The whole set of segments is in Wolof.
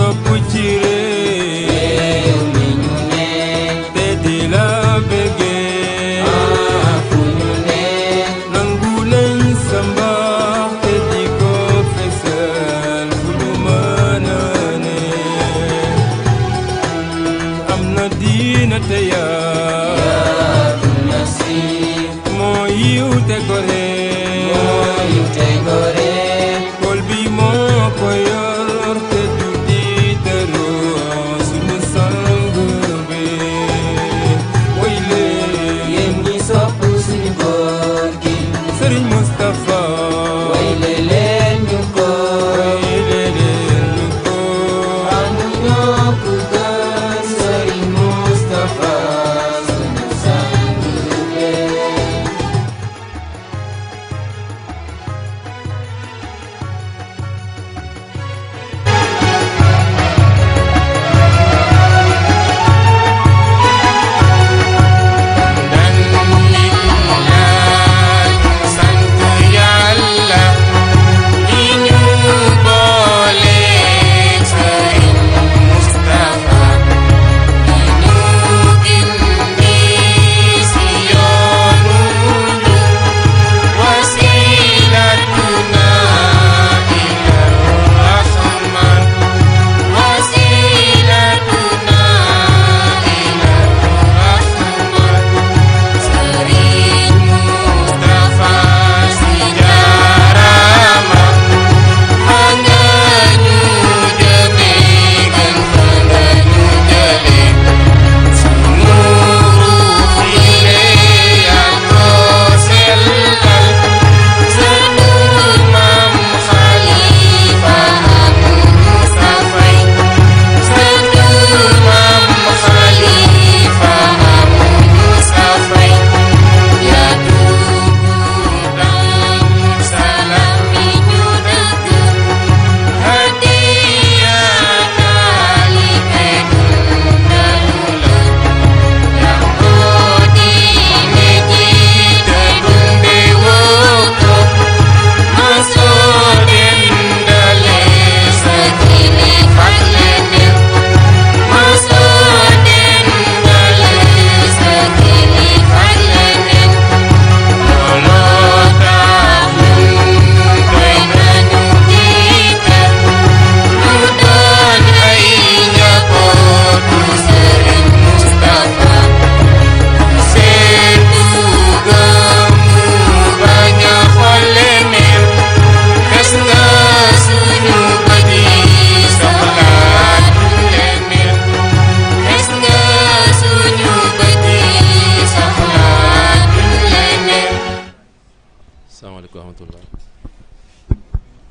topp ci réew mi ñu ne te di la bëggee fu ñu ne nangu nañ sa mbaax te di ko fesal fu ñu mën a ne am na diina te yaatu na si moo yiw te gore kol bi moo ko yor te du tiitaru sunu sang bi way leen yéen ñi sopp suñu góor gi Sëriñ Moustapha way leen ñu ko amuñoo ku gën Sëriñ Moustapha suñu sang bi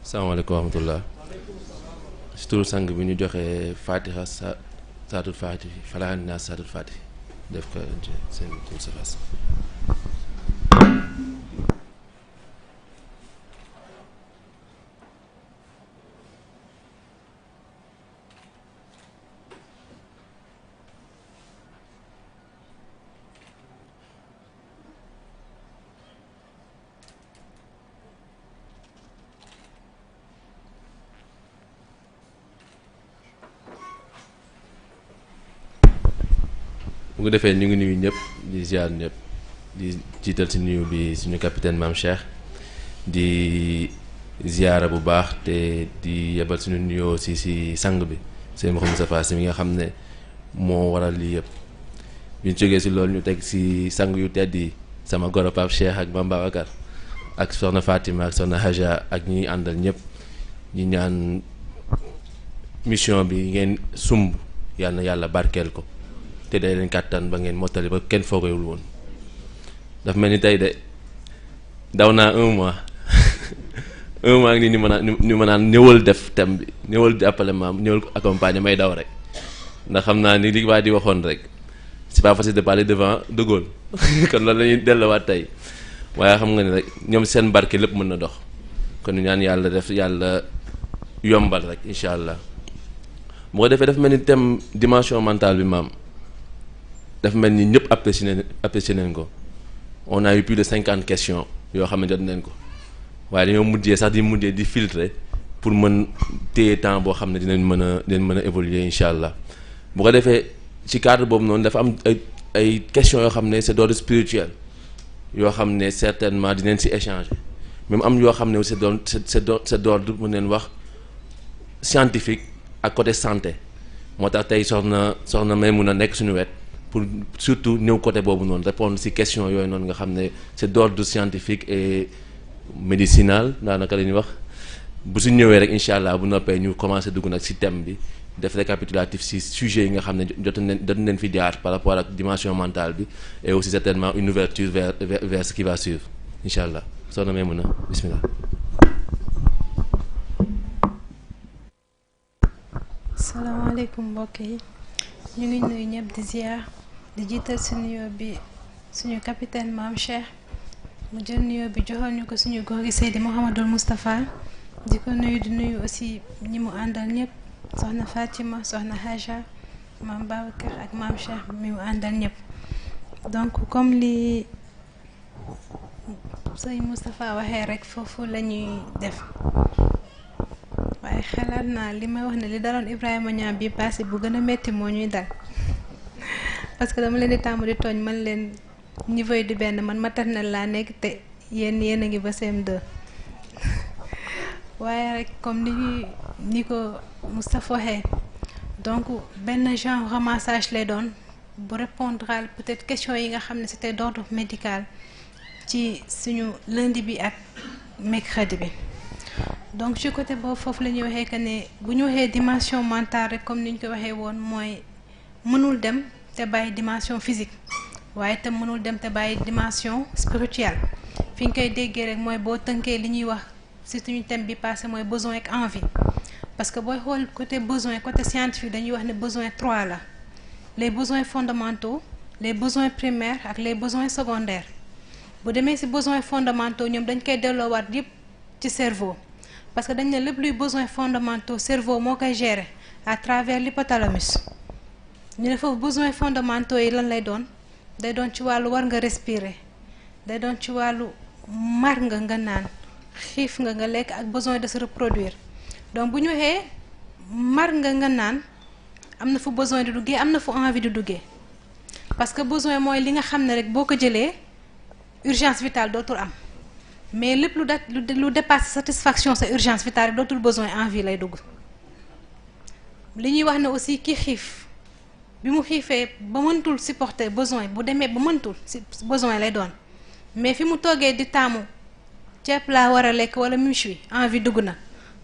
salaamaaleykum wa rahmatullah si turu sang bi ñu joxe fatiha saatul fatih falaan naa saatul fatih def ko seen tur sa fas bu ko defee ñu ngi nuyu ñëpp di ziar ñëpp di jiital si nuyu bi suñu capitaine Mame Cheikh di ziara bu baax te di yebal suñu nuyoo si sang bi sëñ Mouhamadou Moustapha Sy mi nga xam ne moo waral lii yëpp bi ñu jógee si loolu ñu teg si sang yu tedd yi sama goro Pape Cheikh ak Mame Babacar ak soxna Fatima ak soxna Haja ak ñi àndal ñëpp ñi ñaan mission bi ngeen sumb yàlla na yàlla barkeel ko te day leen kàttan ba ngeen mottali ba kenn foogewul woon daf mel ni tey de daw naa 1 mois 1 mois ak ni ñu mën a ñëwal def thème bi ñëwal jàppale maam ñëwal accompagner may daw rek ndax xam naa ni li waa di waxoon rek c'est pas facile de parler devant De Gaulle kon loolu la ñuy delluwaat tey waaye xam nga ni rek ñoom seen barke lépp mën na dox kon ñu ñaan yàlla def yàlla yombal rek incha allah bu ko defee dafa mel ni thème dimension mentale bi maam dafa mel ni ñëpp apprécié nañ ko on a eu plus de 50 questions yoo xam ne jot nañ ko waaye dañoo mujjee sax di filtrer pour mën téye temps boo xam ne dinañ mën a évoluer incha allah. bu ko defee ci cadre boobu noonu dafa am ay questions yoo xam ne c'est d'ordre spirituel yoo xam ne certainement dinañ ci échanger même am yoo xam ne aussi c'est d'ordre mën neen wax scientifique ak côté santé moo tax tey soxna may mun a nekk suñu wet pour surtout ñëw côté boobu noonu répondre ci questions yooyu noonu nga xam ne c'est d'ordre scientifique et médicinal daanaka la ñuy wax bu su ñëwee rek incha allah bu noppee ñu commencer dugg nag ci thème bi def récapitulatif ci sujet yi nga xam ne jot nañ fi jaar par rapport ak dimension mentale bi et aussi certainement une ouverture vers ce qui va suivre incha allah soxna may mun a bismillah. salaamaaleykum mbokk yi ñu ngi nuyu ñëpp di ziar di jiital ci nuyoo bi suñu capitaine Mame Cheikh mu jël nuyoo bi joxoon ñu ko suñu góor gi Seydi Mouhamadul Moustapha di ko nuyu di nuyu aussi ñi mu àndal ñëpp soxna Fatima soxna Haja Mame Babacar ak Mame Cheikh mi mu àndal ñëpp donc comme li sëñ Moustapha waxee rek foofu la ñuy def. waaye xalaat naa li may wax ne li daloon Ibrahima Niang bi passé bu gën a metti moo ñuy dal parce que dama leen di tàmm di tooñ man leen niveau yi di benn man maternelle laa nekk te yéen a ngi ba CM2 waaye rek comme ni ko Moustapha waxee donc benn genre ramassage lay doon bu répondre peut-être question yi nga xam ne c'était d'ordre médical ci suñu lundi bi ak mercredi bi. donc ci côté boobu foofu la ñuy waxee que ne bu ñu waxee dimension mentale rek comme ni ñu ko waxee woon mooy mënul dem te bàyyi dimension physique waaye itam mënul dem te bàyyi dimension spirituelle fi ñu koy déggee rek mooy boo tënkee li ñuy wax ci suñu thème bi passé mooy besoin ak envie parce que booy xool côté besoin côté scientifique dañuy wax ne besoin 3 la les besoins fondamentaux les besoins primaires ak les besoins secondaires bu demee ci besoins fondamentaux ñoom dañ koy delloowaat yépp ci cerveau. parce que dañ ne lépp luy besoins fondamentaux cerveau moo koy gérer à travers l'hypothalamus ñu ne foofu besoins fondamentaux yi lan lay doon day doon ci wàllu war nga respirer day doon ci wàllu mar nga naan xiif nga lekk ak besoin de se reproduire donc bu ñu waxee mar nga naan am na fu besoin di duggee am na fu envie di duggee parce que besoin mooy li nga xam ne rek boo ko jëlee urgence vitale dootul am. mais lépp lu dépasse satisfaction sa urgence vitale dootul besoin envie lay dugg li ñuy wax ne aussi kii xiif bi mu xiifee ba mëntul supporter besoin bu demee ba mëntul si besoin lay doon mais fi mu toogee di taamu ceeb laa war a lekk wala méchoui envie dugg na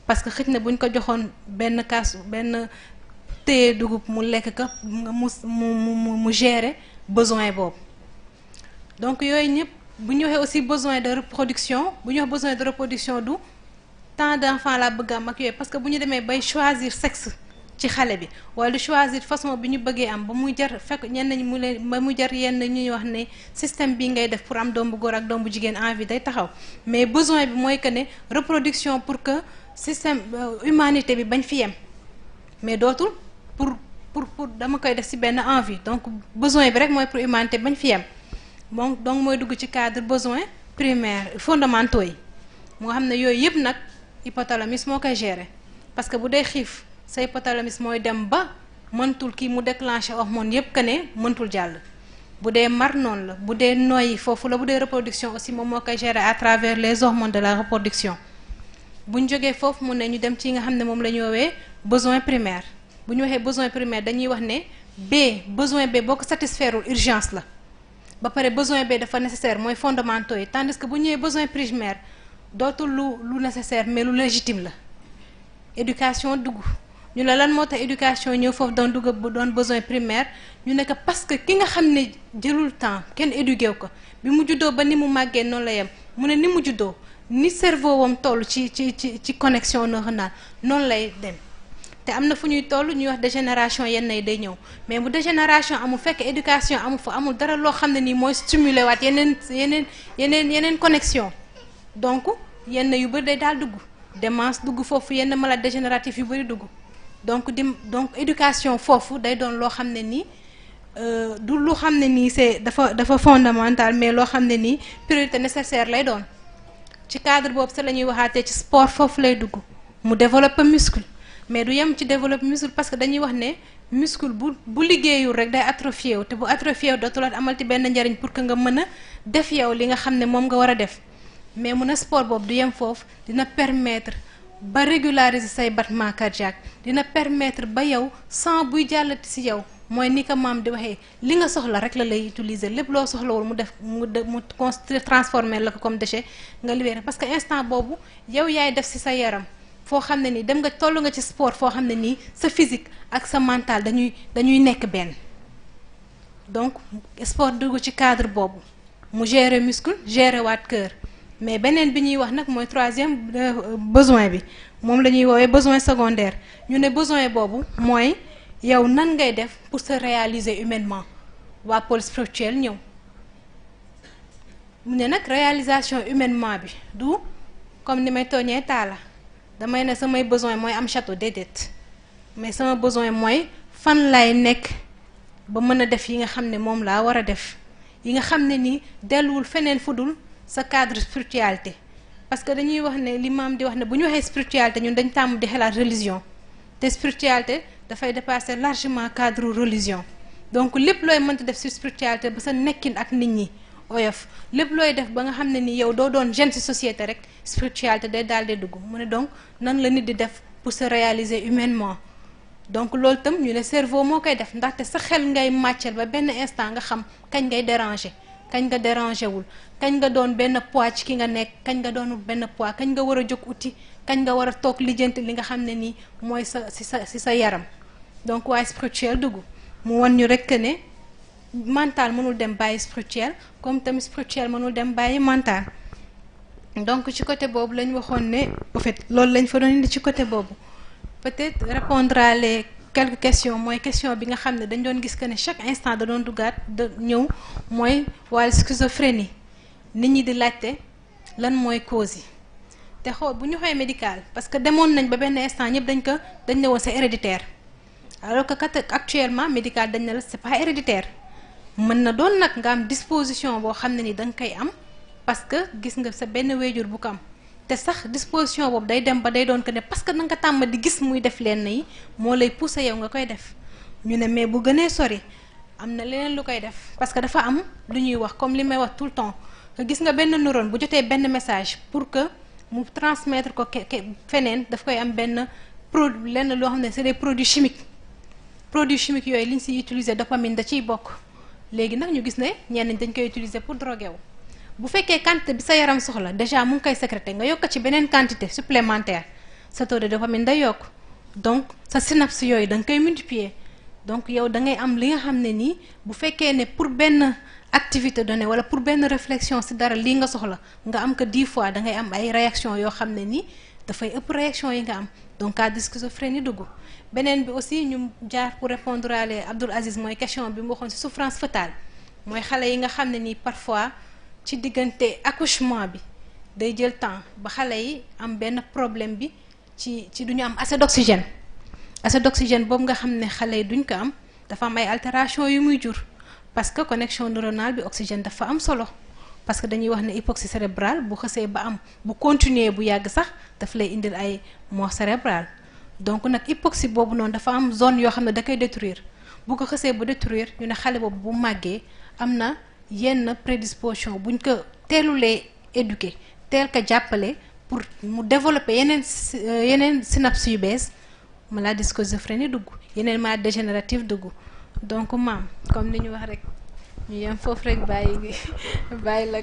parce que xëj na buñ ko joxoon benn téye dugub mu lekk ka mu gérer besoin boobu donc yooyu ñëpp. bu ñu waxee aussi besoin de reproduction bu ñu wax besoin de reproduction du tant d'enfants laa bëgg am ak yooyu parce que bu ñu demee bay choisir sexe ci xale bi wala di choisir façon bi ñu bëggee am ba muy jar fekk ñenn ñi mu leen ba muy jar yenn ñuy wax ne système bi ngay def pour am doom bu góor ak doom bu jigéen envie day taxaw mais besoin bi mooy que ne reproduction pour que système humanité bi bañ fi yem mais dootul pour dama koy def ci benn envie donc besoin bi rek mooy pour humanité bañ fi yem. donc mooy dugg ci cadre besoin primaire fondamentaux yi moo xam ne yooyu yëpp nag hypothalamus moo koy gérer parce que bu dee xiif sa hypothalamus mooy dem ba mëntul kii mu déclencher hormone yëpp que ne mëntul jàll bu dee mar noonu la bu dee noyyi foofu la bu dee reproduction aussi moom moo koy gérer à travers les hormones de la reproduction bu ñu jógee foofu mu ne ñu dem ci nga xam ne moom la ñu woowee besoin primaire bu ñu waxee besoin primaire dañuy wax ne besoin B boo ko satisfaire urgence la ba pare besoin B dafa nécessaire mooy fondamentaux yi tandis que bu ñëwee besoin primaire dootul lu nécessaire mais lu légitime la éducation dugg ñu la lan moo tax éducation ñëw foofu doon besoin primaire ñu ne que parce que ki nga xam ne jëlul temps kenn éduqué ko bi mu juddoo ba ni mu màggee noonu la yem mu ne ni mu juddoo ni cerveau wam toll ci connexion neuronale noonu lay dem te am na fu ñuy toll ñuy wax dégénération yenn yi day ñëw mais bu dégénération amul fekk éducation amul fa amul dara loo xam ne nii mooy stimuler waat yeneen connexion donc yenn yu bëri day daal dugg démence dugg foofu yenn maladies dégénératives yu bëri dugg donc éducation foofu day doon loo xam ne nii du lu xam ne nii c'est dafa fondamental mais loo xam ne nii priorité nécessaire lay doon ci cadre boobu sax la ñuy waxaatee ci sport foofu lay dugg mu développer muscle mais du yem ci développer muscle parce que dañuy wax ne muscle bu liggéeyul rek day atrophié wu te bu atrophié wu dootul amal ci benn njariñ pour que nga mën a def yow li nga xam ne moom nga war a def mais mun a sport boobu du yem foofu dina permettre ba régulariser say battement cardiaque dina permettre ba yow sang buy jàllati ci yow mooy ni ko maam di waxee li nga soxla rek la lay utiliser lépp loo soxlawul mu transformer la ko comme déchet nga libérer parce que instant boobu yow yaay def ci sa yaram foo xam ne nii dem nga toll nga ci sport foo xam ne nii sa physique ak sa mental dañuy nekk benn donc sport dugg ci cadre boobu mu gérer muscle gérer waat cœur mais beneen bi ñuy wax nag mooy troisième besoin bi moom la ñuy woowee besoin secondaire ñu ne besoin boobu mooy yow nan ngay def pour se réaliser humainement waa pôle spirituel ñëw mu ne nag réalisation humainement bi du comme ni may tooñee taala damay ne samay besoin mooy am château déedéet mais sama besoin mooy fan lay nekk ba mën a def yi nga xam ne moom laa war a def yi nga xam ne ni delluwul feneen fudul sa cadre spiritualité parce que dañuy wax ne li maam di wax ne bu ñu waxee spiritualité ñun dañ tàmm di xalaat religion te spiritualité dafay dépasser largement cadre religion donc lépp looy mënta def ci spiritualité ba sa nekkin ak nit ñi oyof lépp looy def ba nga xam ne ni yow doo doon jeune ci société rek spiritualité day daal di dugg mu ne donc nan la nit di def pour se réaliser humainement donc loolu tam ñu ne cerveau moo koy def ndaxte sa xel ngay màccal ba benn instant nga xam kañ ngay déranger kañ nga déranger wul kañ nga doon benn poids ci ki nga nekk kañ nga doonul benn poids kañ nga war a jóg uti kañ nga war a toog lijjanti li nga xam ne nii mooy ci sa yaram donc waaye spirituel dugg mu wan ñu rekk ne mental mënul dem bàyyi spirituel comme tamit spirituel mënul dem bàyyi mental donc ci côté boobu lañ waxoon ne en fait loolu lañ fa doon indi ci côté boobu peut-être répondre à les quelques questions mooy question bi nga xam ne dañ doon gis que ne chaque instant da doon duggaat da ñëw mooy wàllu schizophrénie nit ñi di laajte lan mooy cause yi te xool bu ñu xoolee médical parce que demoon nañ ba benn instant ñëpp dañ ne woon c'est héréditaire alors que actuellement médical dañ ne la c'est pas héréditaire mën na doon nag nga am disposition boo xam ne ni da nga koy am parce que gis nga sa benn wéjur bu ko am te sax disposition boobu day dem ba day doon que ne parce que na nga tàmm di gis muy def lenn yi moo lay pousser yow nga koy def ñu ne mais bu gënee sori am na leneen lu koy def parce que dafa am lu ñuy wax comme li may wax tout le temps que gis nga benn neurone bu jotee benn message pour que mu transmettre ko feneen daf koy am benn produit lenn loo xam ne c'est des produits chimiques yooyu li ñu siy utiliser dopamine da ciy bokk léegi nag ñu gis ne ñenn dañ koy utiliser pour droguer wu bu fekkee quantité bi sa yaram soxla déjà mu ngi koy sécréter nga yokk ci beneen quantité supplémentaire sa taux de dopamine day yokk donc sa synapse yooyu da nga koy multiplier donc yow da ngay am li nga xam ne nii bu fekkee ne pour benn activité donnée wala pour benn réflexion ci dara lii nga soxla nga am que 10 fois da ngay am ay réaction yoo xam ne nii dafay ëpp réaction yi nga am donc cas de schizophrénie dugg beneen bi aussi ñu jaar pour répondre à Abdoul Aziz mooy question bi mu waxoon ci souffrance fœtale mooy xale yi nga xam ne nii parfois ci diggante accouchement bi day jël temps ba xale yi am benn problème bi ci duñu am assez d'oxygène boobu nga xam ne xale yi duñ ko am dafa am ay altération yu muy jur parce que connexion neuronale bi oxygène dafa am solo parce que dañuy wax ne hypoxie cérébrale bu xësee ba am bu continuer bu yàgg sax daf lay indil ay mort cérébrale donc nag hypoxie boobu noonu dafa am zone yoo xam ne da koy détruire bu ko xësee ba détruire ñu ne xale boobu bu màggee am na yenn prédisposition buñ ko teelulee éduquer teel ko jàppale pour mu développer yeneen synapses yu bees maladie schizophrénie dugg yeneen maladie dégénérative dugg donc maam comme ni ñu wax rek ñu yem foofu rek bàyyi la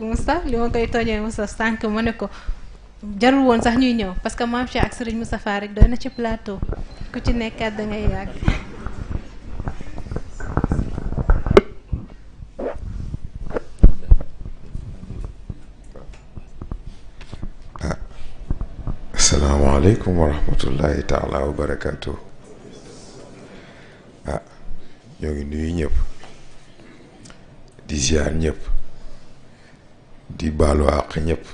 Moustapha li ma koy tooñee Moustapha sànq ma ne ko jarul woon sax ñuy ñëw parce que maam Cheikh ak Serigne Moustapha rek doy na ci plateau ku ci nekkaat da ngay yàgg. asalaamaaleykum wa rahmatullahi taala wa barakaatu. ñoo ngi nuyu ñëpp di ziar ñëpp di baalu àq ñëpp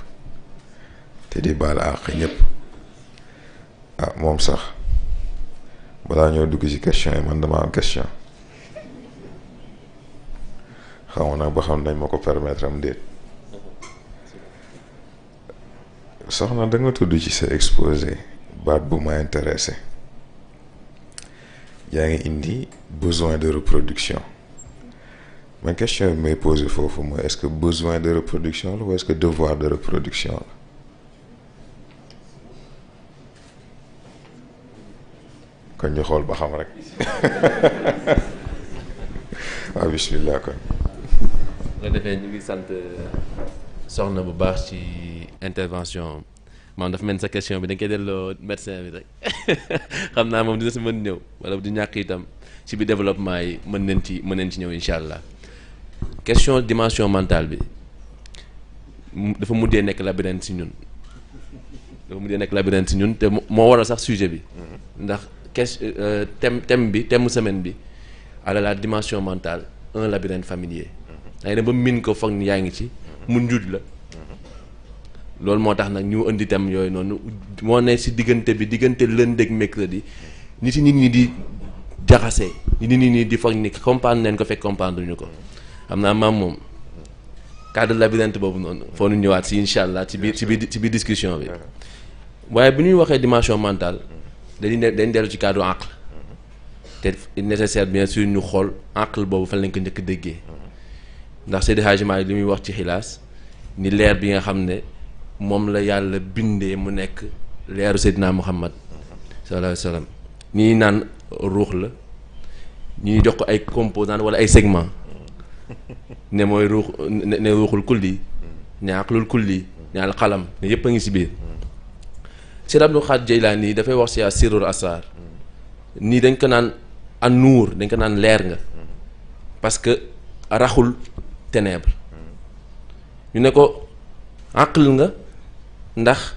te di baalu àq ñëpp moom sax balaa ñoo dugg ci question yi man dama am question xaw ma nag ba xam nañ ma ko permettre am déet soxna da nga tudd ci sa exposé baat bu ma intéressé yaa ngi indi besoin de reproduction ma question bi may posé foofu mooy est-ce que besoin de reproduction la ou est-ce que devoir de reproduction la kon ñu xool ba xam rek waaw bismillah kon nga defee ñu ngi sant soxna bu baax ci intervention maanaam dafa mel ni sa question bi dañ koy delloo médecin bi rek xam naa moom dina si mën ñëw wala du ñàkk itam ci biir développement yi mën nañ ci ñëw incha allah question dimension mentale bi dafa mujjee nekk labyrinthe si ñun te moo waral sax sujet bi ndax thème mu semaine bi à la dimension mentale un labyrinthe familier dangay dem ba min ko foog ni yaa ngi ci mu njuuj la loolu moo tax nag ñu indi thème yooyu noonu moo ne si diggante lundi ak mercredi nit ñi di jaxasee nit ñi di foog ni comprendre neen ko fekk comprendre ñu ko xam naa maam moom cadre labyrinthe boobu noonu foo ñu ñëwaat si incha allah ci biir discussion bi waaye bu ñuy waxee dimension mentale dañ dellu ci cadre aql te nécessaire bien sûr ñu xool aql boobu fan lañ ko njëkk déggee ndax Seydi Hadji Malick li muy wax ci xilaas ni leer bi nga xam ne moom la yàlla bindee mu nekk leeru Seydina Muhammad sallallahu alayhi wa sallam ñii naan ruux la ñuy jox ko ay composants wala ay segments ne mooy ruuxul kulli ne aqlul kulli ne alxalam ne yëpp a ngi si biir Seydi Abdul Xaadir Jeylaani dafay wax si asirul asrar nii dañ ko naan an nuur dañ ko naan leer nga parce que raxul ténèbre ñu ne ko aql nga ndax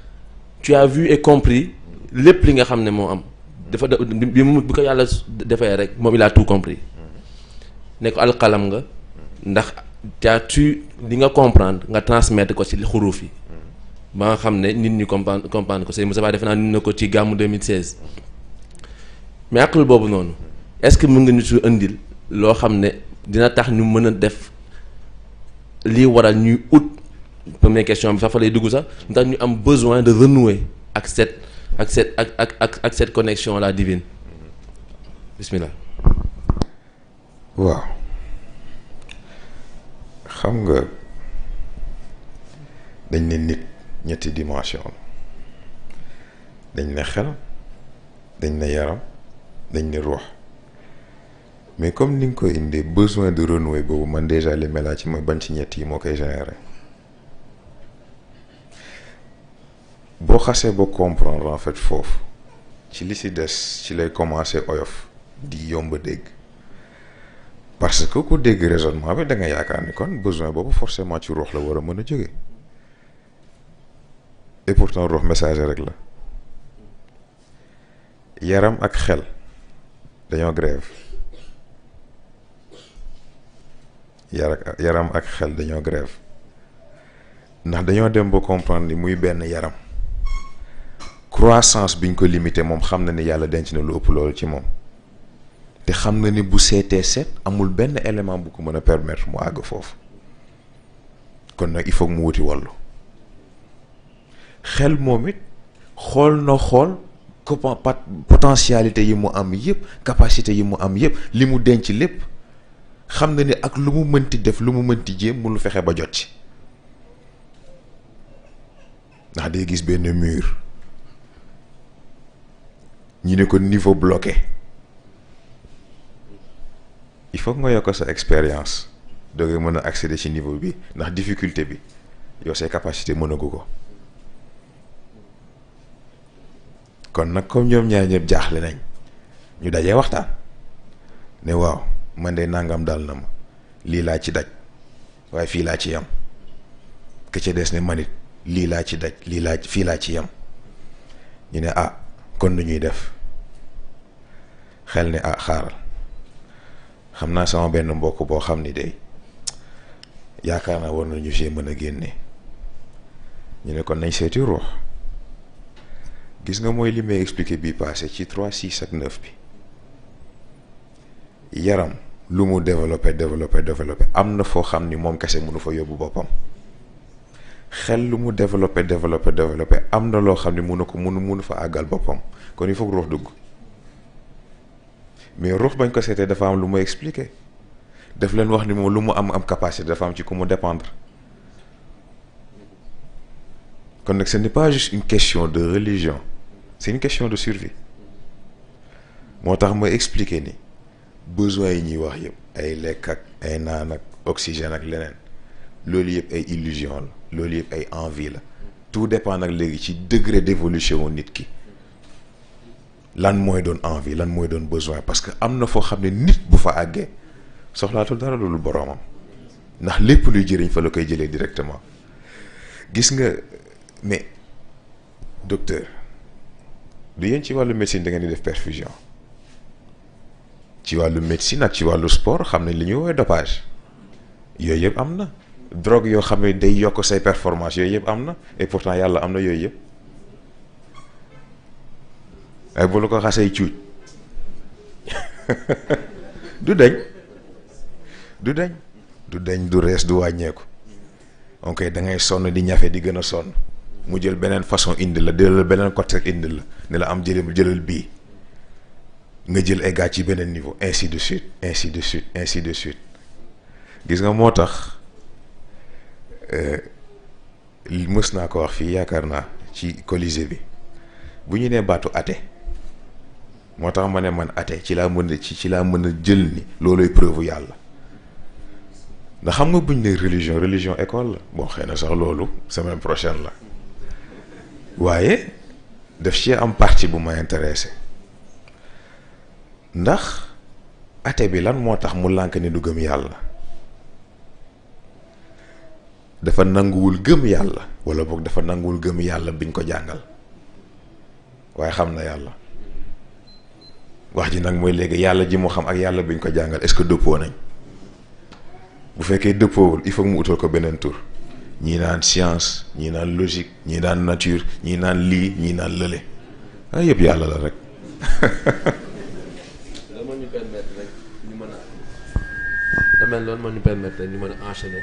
tu as vu et compris lépp li nga xam ne moo am dafa bi ko yàlla defee rek moom il a tout compris ne ko alqalam nga ndax tu li nga comprendre nga transmettre ko ci xuruuf yi ba nga xam ne nit ñi comprendre ko Sëñ Moussa defe naa nit na ko ci gàmmu 2016 mais aql boobu noonu est-ce que mën nga ñu su indil loo xam ne dina tax ñu mën a def lii waral ñuy ut première question bi fa lay dugg sax ndax ñu am besoin de renouer ak cette connexion la divine bismillah. waaw xam nga dañ ne nit ñetti dimension dañ ne xel dañ ne yaram dañ ne ruux mais comme ni nga koy indee besoin de renouer boobu man déjà li melaa ci mooy ban ci ñett yi moo koy générer boo xasee ba comprendre en fait foofu ci li si des ci lay commencer oyof di yomb dégg parce que ku dégg raisonnement bi da nga yaakaar ni kon besoin boobu forcément ci ruux la war a mën a jóge et pourtant ruux messager rek la yaram ak xel dañoo grève yaram ak xel dañoo grève ndax dañoo dem ba comprendre ni muy benn yaram croissance biñ ko limité moom xam na ni yàlla denc na lu ëpp loolu ci moom te xam na ni bu seetee seet amul benn élément bu ko mën a permettre mu àgg foofu kon nag il faut mu wuti wàllu xel moom it xool na xool potentialité yi mu am yëpp capacité yi mu am yëpp li mu denc lépp xam na ni ak lu mu mënti def lu mu mënti jéem mënul fexe ba jot ci ndax day gis benn mur ñu ne ko niveau bloqué il faut nga yokk sa expérience doo nga mën a accéder ci niveau bi ndax difficulté bi yow say capacité mënagu ko kon nag comme ñoom ñaar ñëpp jaaxle nañ ñu dajee waxtaan ne waaw man de nangam daal na ma lii laa ci daj waaye fii laa ci yam ke ca des ne manit lii laa ci daj fii laa ci yam ñu ne ah kon nu ñuy def xel ne ah xaaral xam naa sama benn mbokk boo xam ni de yaakaar naa war nañu see mën a génne ñu ne kon nañ seeti ruux gis nga mooy li may expliqué bii passé ci 3 6 ak 9 bi yaram lu mu développé am na foo xam ni moom kese mënu fa yóbbu boppam xel lu mu développé am na loo xam ne mënu fa àggal boppam kon il faut que ruux dugg mais ruux bañ ko seetee dafa am lu mu expliquer daf leen wax ni moom lu mu am capacité dafa am ci ku mu dépendre kon nag ce n'est pas juste une question de religion c'est une question de survie moo tax ma expliquer ni besoin yi ñuy wax yëpp ay lekk ak ay naan ak oxygène ak leneen loolu yëpp ay illusion la loolu yëpp ay envie la tout dépend nag léegi ci degré d'évolution nit ki lan mooy doon envie lan mooy doon besoin parce que am na foo xam ne nit bu fa àggee soxlaatul dara loolu boroomam ndax lépp luy jëriñ fa la koy jëlee directement gis nga mais docteur du yéen ci wàllu médecine da ngeen di def perfusion ci wàllu médecine ak ci wàllu sport xam nañ li ñuy woowee dopage yooyu yëpp am na drogue yoo xam ne day yokk say performance yooyu yëpp am na et pourtant yàlla am na yooyu yëpp ay bu la ko xasee cuuj du dañ du rees du wàññeeku ok da ngay sonn di ñafe di gën a sonn mu jël beneen façon indi la jëlal beneen côté indi la ne la am jëlal bii nga jël ay gars ci beneen niveau ainsi de suite gis nga moo tax mës naa ko wax fii yaakaar naa ci Colisée bi bu ñu nee baatu athée moo tax ma ne man athée ci laa mën a jël ni looloy preuve yàlla ndax xam nga buñ ne religion école la bon xëy na sax loolu semaine prochaine la waaye daf ci am partie bu ma intéressé ndax athée bi lan moo tax mu lànk ni du gëm yàlla dafa nanguwul gëm yàlla wala boog dafa nanguwul gëm yàlla biñ ko jàngal waaye xam na yàlla wax ji nag mooy léegi yàlla ji mu xam ak yàlla biñ ko jàngal est-ce que dëppoo nañ bu fekkee dëppoowul il faut mu utal ko beneen tur ñii naan science ñii naan logique ñii naan nature ñii naan lii ñii naan lële ay yëpp yàlla la rek. loolu moo ñu permettre rek ñu mën a damay loolu moo ñu permettre rek ñu mën a enchaîner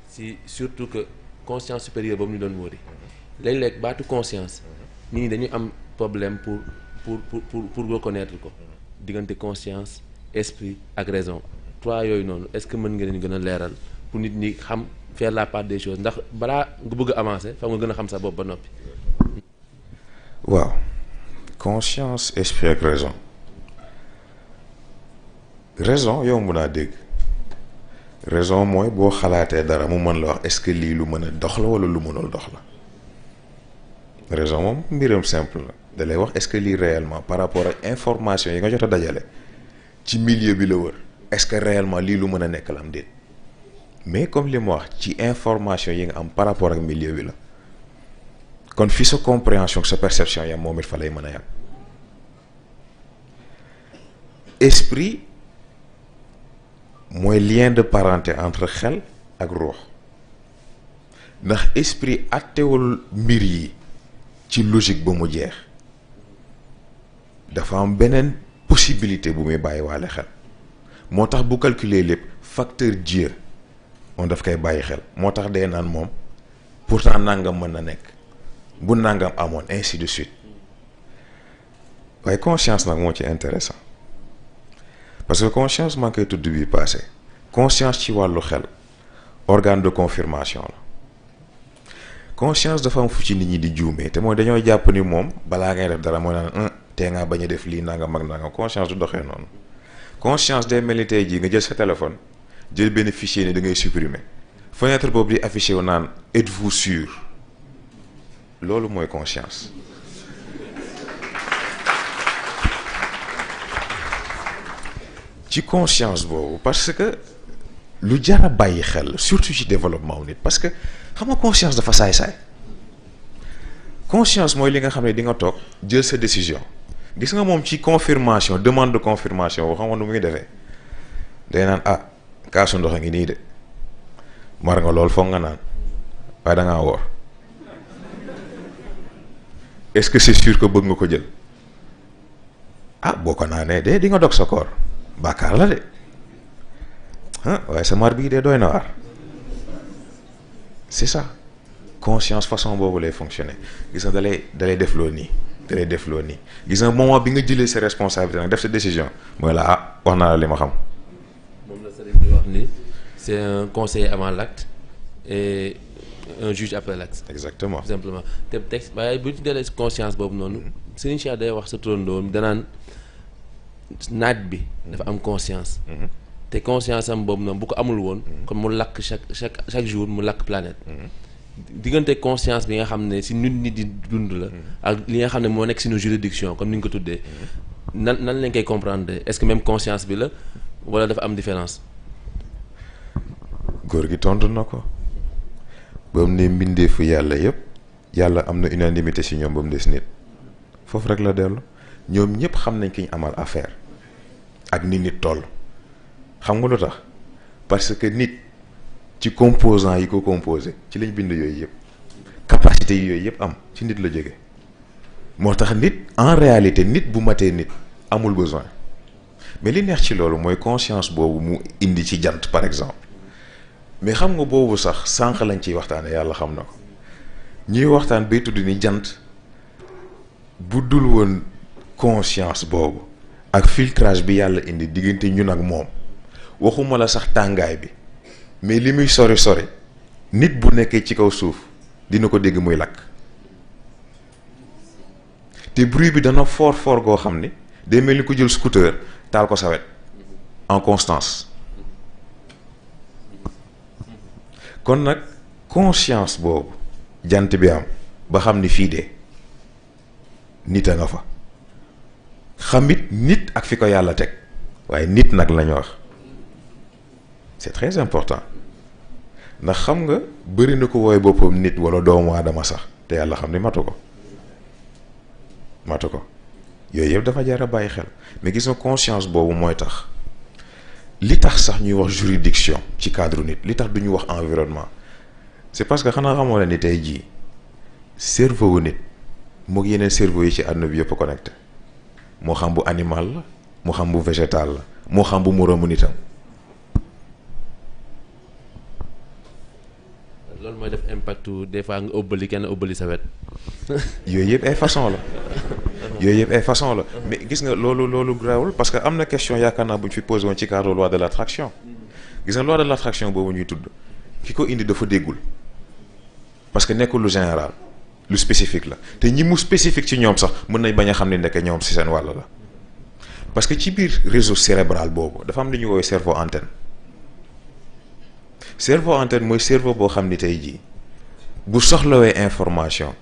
si surtout que conscience supérieure boobu ñu doon wóori léeg-léeg baatu conscience nit ñi dañuy am problème pour reconnaître ko diggante conscience esprit ak raison. trois yooyu noonu est-ce que mën nga leen gën a leeral pour nit ñi xam faire la part des choses ndax balaa nga bëgg a avancer fa nga gën a xam sa bopp ba noppi. waaw conscience esprit ak raison yomb naa dégg raison mooy boo xalaatee dara mu mën la wax est-ce que lii lu mën a dox la walla lu mënul dox la raison moom mbiram simple la da lay wax est-ce que lii réellement par rapport ak information yi nga jot a dajale ci milieu bi la wër. est-ce que réellement lii lu mën a nekk la am déet mais comme li ma wax ci information yi nga am par rapport ak milieu bi la kon fi sa compréhension sa perception yam moom it fa lay mën a yam esprit mooy lien de parenté entre xel ak ruux ndax esprit attewul mbir yi ci logique ba mu jeex dafa am beneen possibilité bu muy bàyyi waale xel moo tax bu calculer lépp facteur Dieu moom daf koy bàyyi xel moo tax day naan moom pourtant nangam mën na nekk bu nangam amoon ainsi de suite waaye conscience nag moo ci intéressant parce que conscience maa ngi koy tudd bi passé conscience ci wàllu xel organe de confirmation la conscience dafa am fu ci nit ñi di juumee te mooy dañoo jàpp ni moom balaa ngay def dara mooy naan tee ngaa bañ a def lii nangam ak nangam conscience du doxee noonu. conscience day mel ni tey jii nga jël sa téléphone jël benn fichier ni da ngay supprimer fenêtre boobu di affiché wu naan êtes-vous sûr loolu mooy conscience ci conscience boobu parce que lu jar a bàyyi xel surtout ci développement wu nit parce que xam nga conscience dafa saay-saay conscience mooy li nga xam ne di nga toog jël sa décision gis nga moom ci confirmation demande de confirmation boo xam nga nu muy defee day naan kaasu ndox a ngi nii de mar nga lool foog nga naan waaye da ngaa woor est-ce que c'est sûr que bëgg nga ko jël boo ko naanee de di nga dog sa koor bàkkaar la de waaye sa mar bii de doy na waar c'est ça conscience façon boobu lay fonctionner gis nga dalay defloo nii dalay defloo nii gis nga moment bi nga jëlee sa responsabilité nag def sa décision mooy la ah wax naa la li ma xam. moom la sëriñ bi wax ni c'est un conseiller avant l'acte et un juge après l'acte. exactement tout simplement te texte waaye bu ñu dalee conscience boobu noonu sëriñ Cheikh day wax sa turandoo danaan naaj bi dafa am conscience. te conscience am boobu noonu bu ko amul woon. kon mu lakk chaque jour mu lakk planète. diggante conscience bi nga xam ne si nit ñi di dund la. ak li nga xam ne moo nekk si nos juridiction comme ni ñu ko tuddee. nan lañ koy comprendre est-ce que même conscience bi la wala dafa am différence. góor gi tontu na ko ba mu ne mbindeefu yàlla yëpp yàlla am na unanimité si ñoom ba mu des nit foofu rek la dellu ñoom ñëpp xam nañ ki ñu amal affaire ak ni nit toll xam nga lu tax parce que nit ci composant yi ko composé ci lañ bind yooyu yëpp capacité yi yooyu yëpp am ci nit la jóge moo tax nit en réalité nit bu matee nit amul besoin mais li neex ci loolu mooy conscience boobu mu indi ci jant par exemple mais xam nga boobu sax sànq lañ ciy waxtaane yàlla xam na ko ñuy waxtaan bay tudd ni jant bu dul woon conscience boobu ak filtrage bi yàlla indi diggante ñun ak moom waxuma la sax tàngaay bi mais li muy sori sori nit bu nekkee ci kaw suuf dina ko dégg muy lakk te bruit bi dana fort goo xam ni day mel ni ko jël scooter taal ko sa wet en constance kon nag conscience boobu jant bi am ba xam ni fii de nit a nga fa xamit nit ak fi ko yàlla teg waaye nit nag lañu wax c'est très important ndax xam nga bëri na ko wooy boppam nit wala doomu aadama sax te yàlla xam ni matu ko yooyu yëpp dafa jar a bàyyi xel mais gis nga conscience boobu mooy tax li tax sax ñuy wax juridiction ci cadre nit li tax duñu wax environnement c'est parce que xanaa xamoo la ni tey jii cerveau wu nit moog yeneen cerveau yi ci àdduna bi yëpp connecté moo xam bu animal la moo xam bu végétal la moo xam bu moroomu nitam. loolu mooy def impact des fois nga ëbbali kenn ëbbali sa wet. yooyu yëpp ay façon la. mais gis nga loolu grawul parce que am na question yaakaar naa bu ñu fi posé woon ci cadre loi de l'attraction gis nga loi de l'attraction boobu ñuy tudd ki ko indi dafa déggul parce que nekkul lu général lu spécifique la te ñi mu spécifique ci ñoom sax mën nañ bañ a xam ne ndeke ñoom ci seen wàll la parce que ci biir réseau cérébral boobu dafa am lu ñuy woowee cerveau antenne mooy cerveau boo xam ni tey jii bu soxlawee information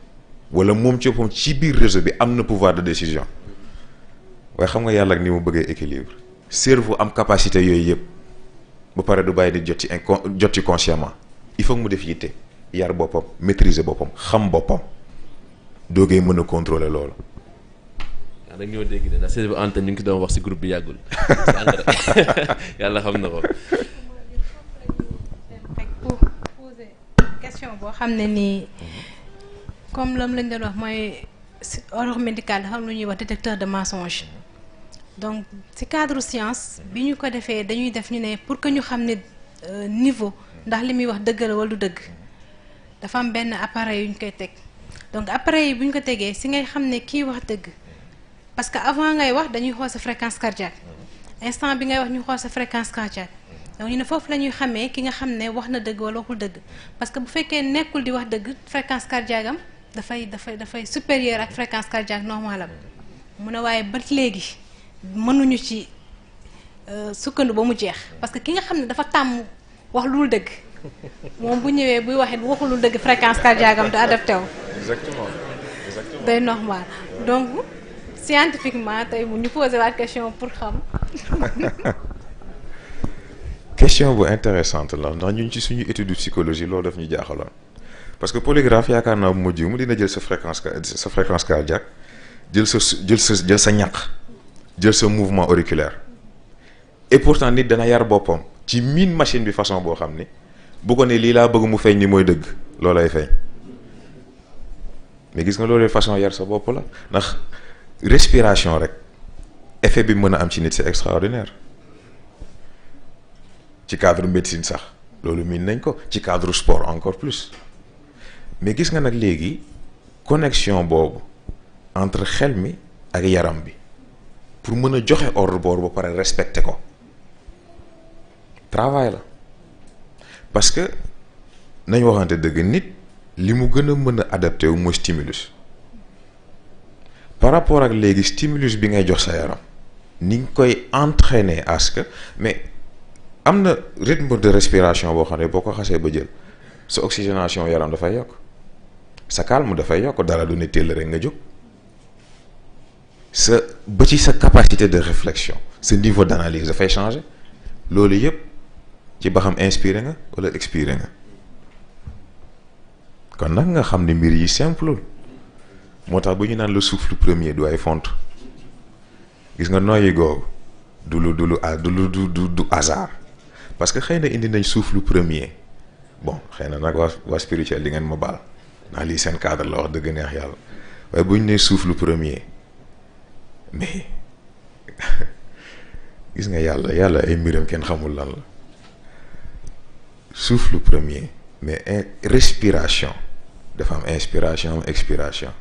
wala moom ci boppam ci biir réseau bi am na pouvoir de décision waaye xam nga yàlla ak ni mu bëggee équilibre cerveau am capacité yooyu yëpp ba pare du bàyyi di jot ci consciemment il faut que mu def yitte yar boppam maîtriser boppam xam boppam doogee mën a contrôler loolu. waaw dañoo dégg ne ndax cerveau antenne ñu ngi doon wax ci groupe bi yàggul yàlla xam na ko. pour poser question boo xam ne nii. comme lam lañ doon wax mooy ordre médical dafa am lu ñuy wax détecteur de mensonge donc ci cadre science bi ñu ko defee dañuy def ñu ne pour que ñu xam ne niveau ndax li muy wax dëgg la wala du dëgg dafa am benn appareil yu ñu koy teg donc appareil yi bu ñu ko tegee ci ngay xam ne kii wax dëgg parce que avant ngay wax dañuy xool sa fréquence cardiaque instant bi ngay wax ñu xool sa fréquence cardiaque donc ñu ne foofu la ñuy xamee ki nga xam ne wax na dëgg wala waxul dëgg parce que bu fekkee nekkul di wax dëgg fréquence cardiaque am dafay supérieur ak fréquence cardiaque normale am mu ne waaye ba léegi mënuñu ci sukkandu ba mu jeex parce que ki nga xam ne dafa tàmm wax lu dul dëgg moom bu ñëwee buy waxee bu waxul lu dëgg fréquence cardiaque am du adapté wu. exactement day normal donc scientifiquement tey mu ñu posé waat question pour xam. question bu intéressante la ndax ñun ci suñu étude de psychologie loolu daf ñu jaaxaloon. parce que polygraphe yaakaar naa bu ma jiw mu dina jël sa fréquence cardiaque jël sa ñaq jël sa mouvement auriculaire et pourtant nit dana yar boppam ci miin machine bi façon boo xam ni bu ko ne lii laa bëgg mu feeñ ni mooy dëgg loolay feeñ mais gis nga loolu façon yar sa bopp la ndax respiration rek effet bi mën a am ci nit c'est extraordinaire ci cadre médecine sax loolu miin nañ ko ci cadre sport encore plus mais gis nga nag léegi connexion boobu entre xel mi ak yaram bi pour mën a joxe ordre boobu ba pare respecter ko travail la parce que nañ waxante dëgg nit li mu gën a mën a adapté wu mooy stimulus par rapport ak léegi stimulus bi ngay jox sa yaram ni nga koy entraîner à ce que mais am na rythme de respiration boo xam ne boo ko xasee ba jël sa oxygénation yaram dafay yokk sa calme dafay yokk dara du ne teel rek nga jóg sa ba ci sa capacité de réflexion sa niveau d'analyse dafay changer loolu yëpp ci ba xam inspiré nga wala expiré nga kon nag nga xam ne mbir yi simple moo tax bu ñu naan le souffle premier du ay font gis nga noyyi googu du hasard parce que xëy na indi nañ souffle premier bon xëy na nag waa spirituel di ngeen ma baal naa lii seen cadre la wax dëgg neex yàlla waaye bu ñu nee souffle premier mais gis nga yàlla ay mbiram kenn xamul lan la souffle premier mais respiration dafa am inspiration am expiration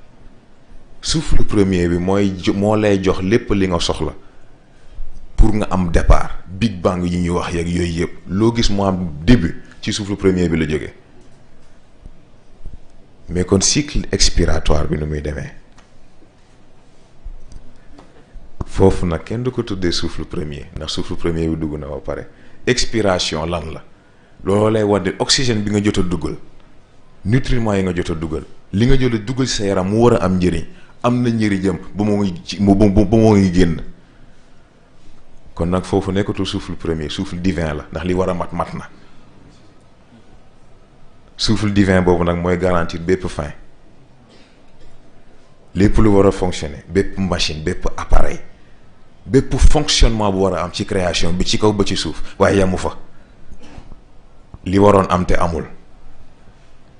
souffle premier bi moo lay jox lépp li nga soxla pour nga am départ big bang yi ñuy wax yeeg yooyu yëpp loo gis mu am début ci souffle premier bi la jógee mais kon cycle expiratoire bi nu muy demee foofu nag kenn du ko tuddee souffle premier ndax souffle premier bi dugg na ba pare expiration lan la looloo lay wadde oxygène bi nga jot a dugal nutriments yi nga jot a dugal li nga jot a dugal sa yaram mu war a am njëriñ am na njëriñam ba moo ngi génn kon nag foofu nekkatul souffle premier souffle divin la ndax li war a mat na souffle divin boobu nag mooy garantir bépp fin lépp lu war a fonctionner bépp machine bépp appareil bépp fonctionnement bu war a am ci création bi ci kaw ba ci suuf waaye yamu fa li waroon am te amul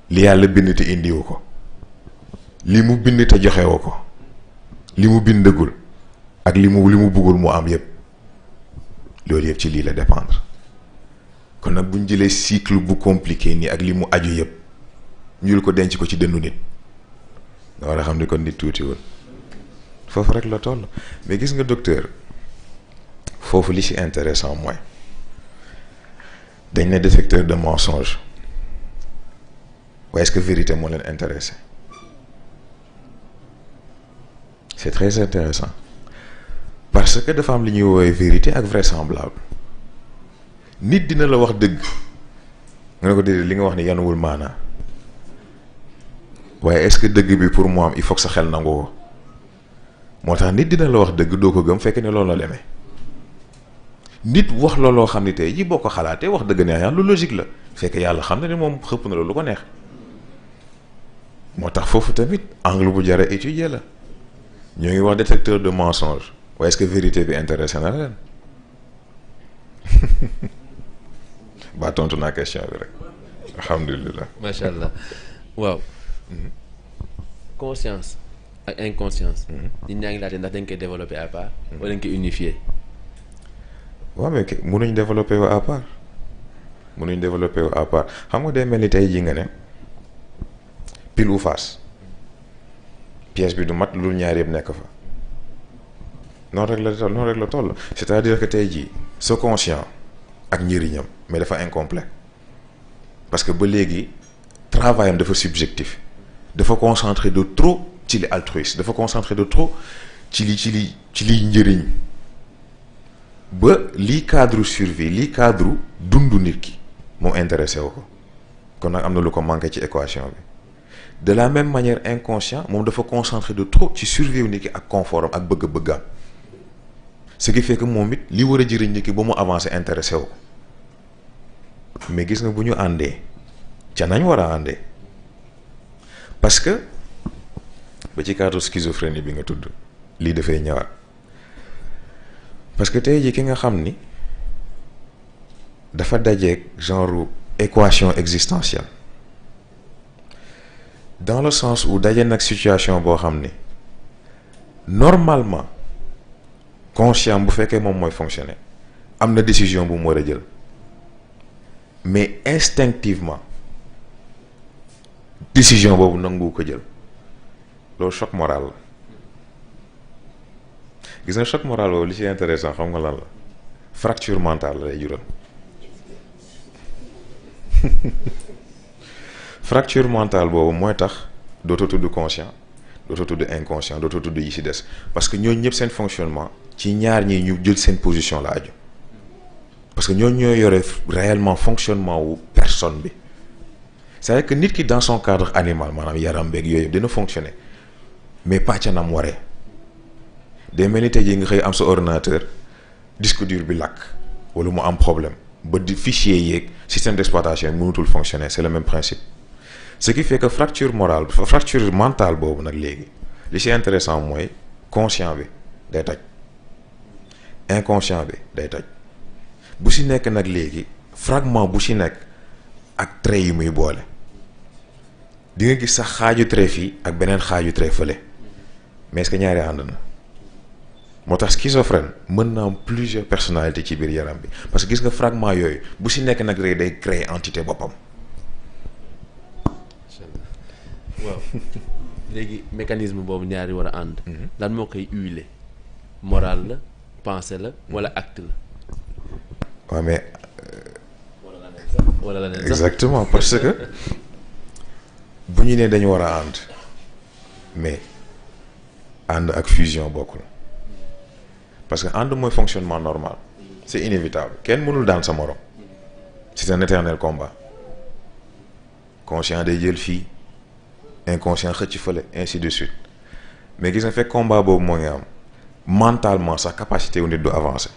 li yàlla bind te indiwu ko li mu bind te joxewu ko li mu bindagul ak li mu buggul mu am yépp loolu yëpp ci lii la dépendre kon nag bu ñu jëlee cycle bu compliqué nii ak li mu aju yëpp ñuul ko denc ko ci dënnu nit nga war a xam ni kon nit tuutiwul foofu rek la toll mais gis nga docteur foofu li ci intéressant mooy dañ ne détecteur de mensonge waaye est-ce que vérité moo leen intéressé c'est très intéressant parce que dafa am li ñuy woowee vérité ak vraisemblable nit dina la wax dëgg nga ne ko déedéet li nga wax ni yanuwul maanaa waaye est-ce que dëgg bi pour mu am il faut que sa xel nangu ko moo tax nit dina la wax dëgg doo ko gëm fekk ne loolu la demee nit wax la loo xam ni tey ji boo ko xalaatee wax dëgg neex yàlla lu logique la fekk yàlla xam na ni moom xëpp na loolu lu ko neex moo tax foofu tamit angle bu jar a étudier la ñoo ngi wax détecteur de mensonge waaye est-ce que vérité bi intéressé na leen ba tontu naa question bi rek alhamdulilah. macha allah waaw. conscience ak inconscience. nit ñaa ngi laajte ndax dañ koy développer à part. wala dañ koy unifier. waaw mais mënuñ développer wu à part mënuñ développer wu à part xam nga day mel ni tey jii nga ne pile ou face pièce bi du mat lu ñaar yëpp nekk fa noonu rek la toll c'est-à-dire que tey jii sa conscient ak njëriñam mais dafa incomplet parce que ba léegi travaillam dafa subjectif dafa concentré de trop ci li altruiste dafa concentré de trop ci liy njëriñ ba lii cadre survie lii cadre dundu nit ki moom intéressé wu ko kon nag am na lu ko manqué ci équation bi de la même manière inconscient moom dafa concentré de trop ci survie wu nit ki ak confort am ak bëgg-bëggam ce qui fait que moom it li war a jëriñ nit ki ba mu avancé intéressé wu ko mais gis nga bu ñu àndee ca nañ war a àndee parce que ba ci cadre schizophrénie bi nga tudd lii dafay ñëwaat parce que tey jii ki nga xam ni dafa dajeeg genre équation existentielle dans le sens où daje nag situation boo xam ni normalement conscient bu fekkee moom mooy fonctionner am na décision bu mu war a jël mais instinctivement décision boobu nangu ko jël loolu choc moral la gis nga choc moral boobu li ci intéressant xam nga lan la fracture mentale la lay jural fracture mentale boobu mooy tax dootoo tudd conscient dootoo tudd inconscient dootoo tudd yi ci des parce que ñooñu ñëpp seen fonctionnement ci ñaar ñi ñu jël seen position la aju parce que ñooñu ñoo yore réellement fonctionnement wu personne bi c'est-à-dire que nit ki dans son cadre animal maanaam yaram beeg yooyu dina fonctionner mais pas ca nam waree day mel ni tey jii nga xëy am sa ordinateur disque dur bi lakk wala mu am problème ba di fichier yeeg système d'exploitation mënutul fonctionner c'est le même principe ce qui fait que fracture mentale boobu nag léegi li ci intéressant mooy conscient bi day toj inconscient bi day toj bu ci nekk nag léegi fragment bu ci nekk ak trait yi muy boole di nga gis sax xaaju trait fii ak beneen xaaju trait fële mais est-ce que ñaari ànd na moo tax schizophrène mën na am plusieurs personnalités ci biir yaram bi parce que gis nga fragment yooyu bu ci nekk nag rek day créer entité boppam. waaw léegi mécanisme boobu ñaari war a ànd. lan moo koy huiler moral la pensée la wala acte la. waaw mais. wala la sax exactement parce que bu ñu nee dañu war a ànd mais ànd ak fusion bokkul parce que ànd mooy fonctionnement normal c'est inévitable kenn mënul daan sa morom c'est un éternel combat conscient day jël fii inconscient xëcc fële ainsi de suite mais gis nga fekk combat boobu moo ngi am mentalement sax capacité wu nit du avancer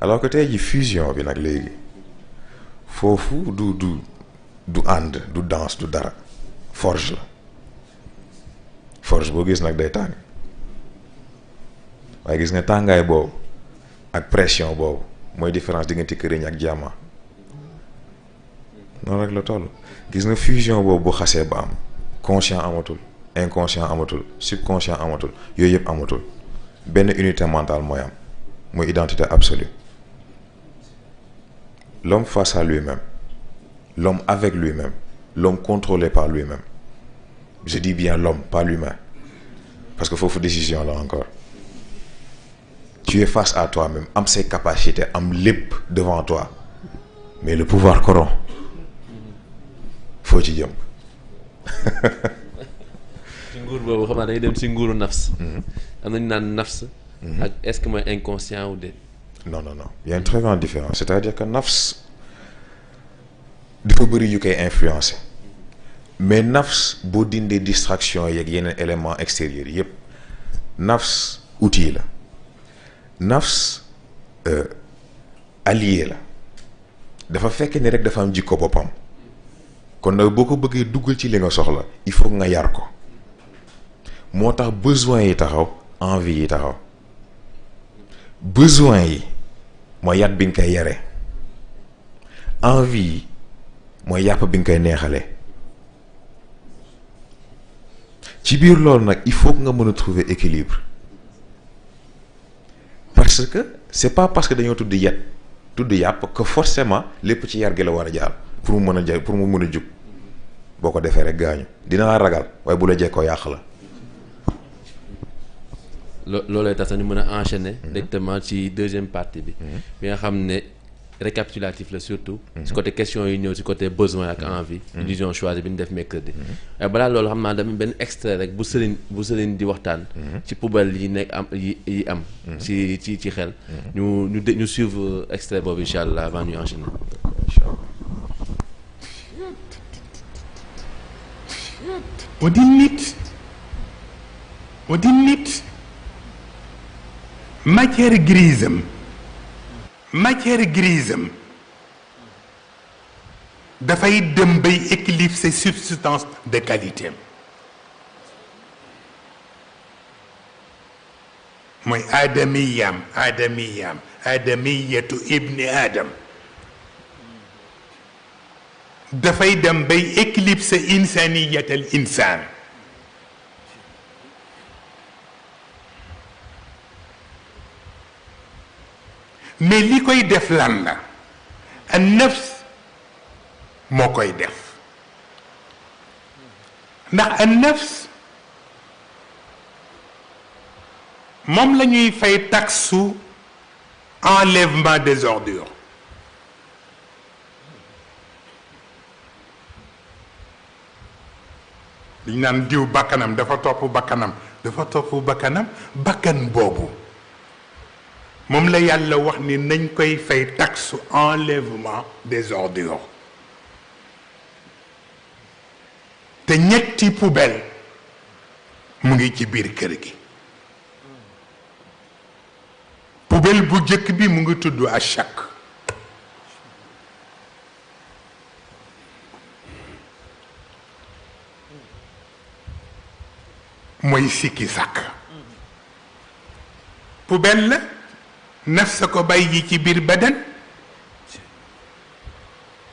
alors que tey ji fusion bi nag léegi foofu du ànd du danse du dara forge la forge boo gis nag day tàng waaye gis nga tàngaay boobu ak pression boobu mooy différence diggante këriñ ak diamant noonu rek la toll gis nga fusion boobu bu xasee ba am conscient amatul inconscient amatul subconscient amatul yooyu yëpp amatul benn unité mentale mooy am mooy identité absolue l'homme face à lui-même l'homme avec lui-même l'homme contrôlé par lui-même je dis bien l'homme pas l'humain parce que foofu décision là encore tu es face à toi-même am ses capacités am lépp devant toi mais le pouvoir corrompt foo ci jëm ci nguur boobu xam naa dañuy dem ci nguuru nafs am nañu naan nafs ak est-ce que mooy inconscient ou déet non il y a une très grande différence c'est-à-dire que nafs dafa bëri yu koy influencer mais nafs boo dindee distraction yeeg yeneen éléments extérieurs yépp nafs outil la nafs allié la dafa fekk ni rek dafa am jikko boppam kon nag boo ko bëggee duggal ci li nga soxla il faut nga yar ko moo tax besoin yi taxaw envie yi taxaw besoin yi mooy yat bi nga koy yare envie yi mooy yàpp bi nga koy neexale ci biir loolu nag il faut que nga mën a trouver équilibre parce que c'est pas parce que dañoo tudd yat tudd yàpp que forcément lépp ci yar gi la war a jaar pour mu mën a ja pour mu mën a jug boo ko defee rek gaañu dina la ragal waaye bu la jekkoo yàq la. loolooy tax sax ñu mën a enchaîner directement ci deuxième partie bi bi nga xam ne récapitulatif la surtout ci côté question yi ñëw ci côté besoin ak envie illusion choisie bi ñu def mercredi waaye balaa loolu xam naa dama benn extrait rek bu sëriñ di waxtaan ci poubelle yi nekk am yi am ci xel ñu suivre extrait boobu incha allah avant ñu enchaîner moo di nit matière grise am dafay dem bay éclipser substance de qualité mooy aadamiyatu ibni adam dafay dem bay éclipser insaniyatal insaan mais li koy def lan la an nafs moo koy def ndax an nafs moom la ñuy fay taxe enlèvement des ordures. liñ naan diw bakkanam dafa topp bakkanam bakkan boobu moom la yàlla wax ni nañ koy fay taxe enlèvement des ordures. te ñetti poubelle mu ngi ci biir kër gi. poubelle bu jëkk bi mu ngi tudd achak. mooy sikki sàkk. poubelle la naf sa ko bàyyi ci biir badan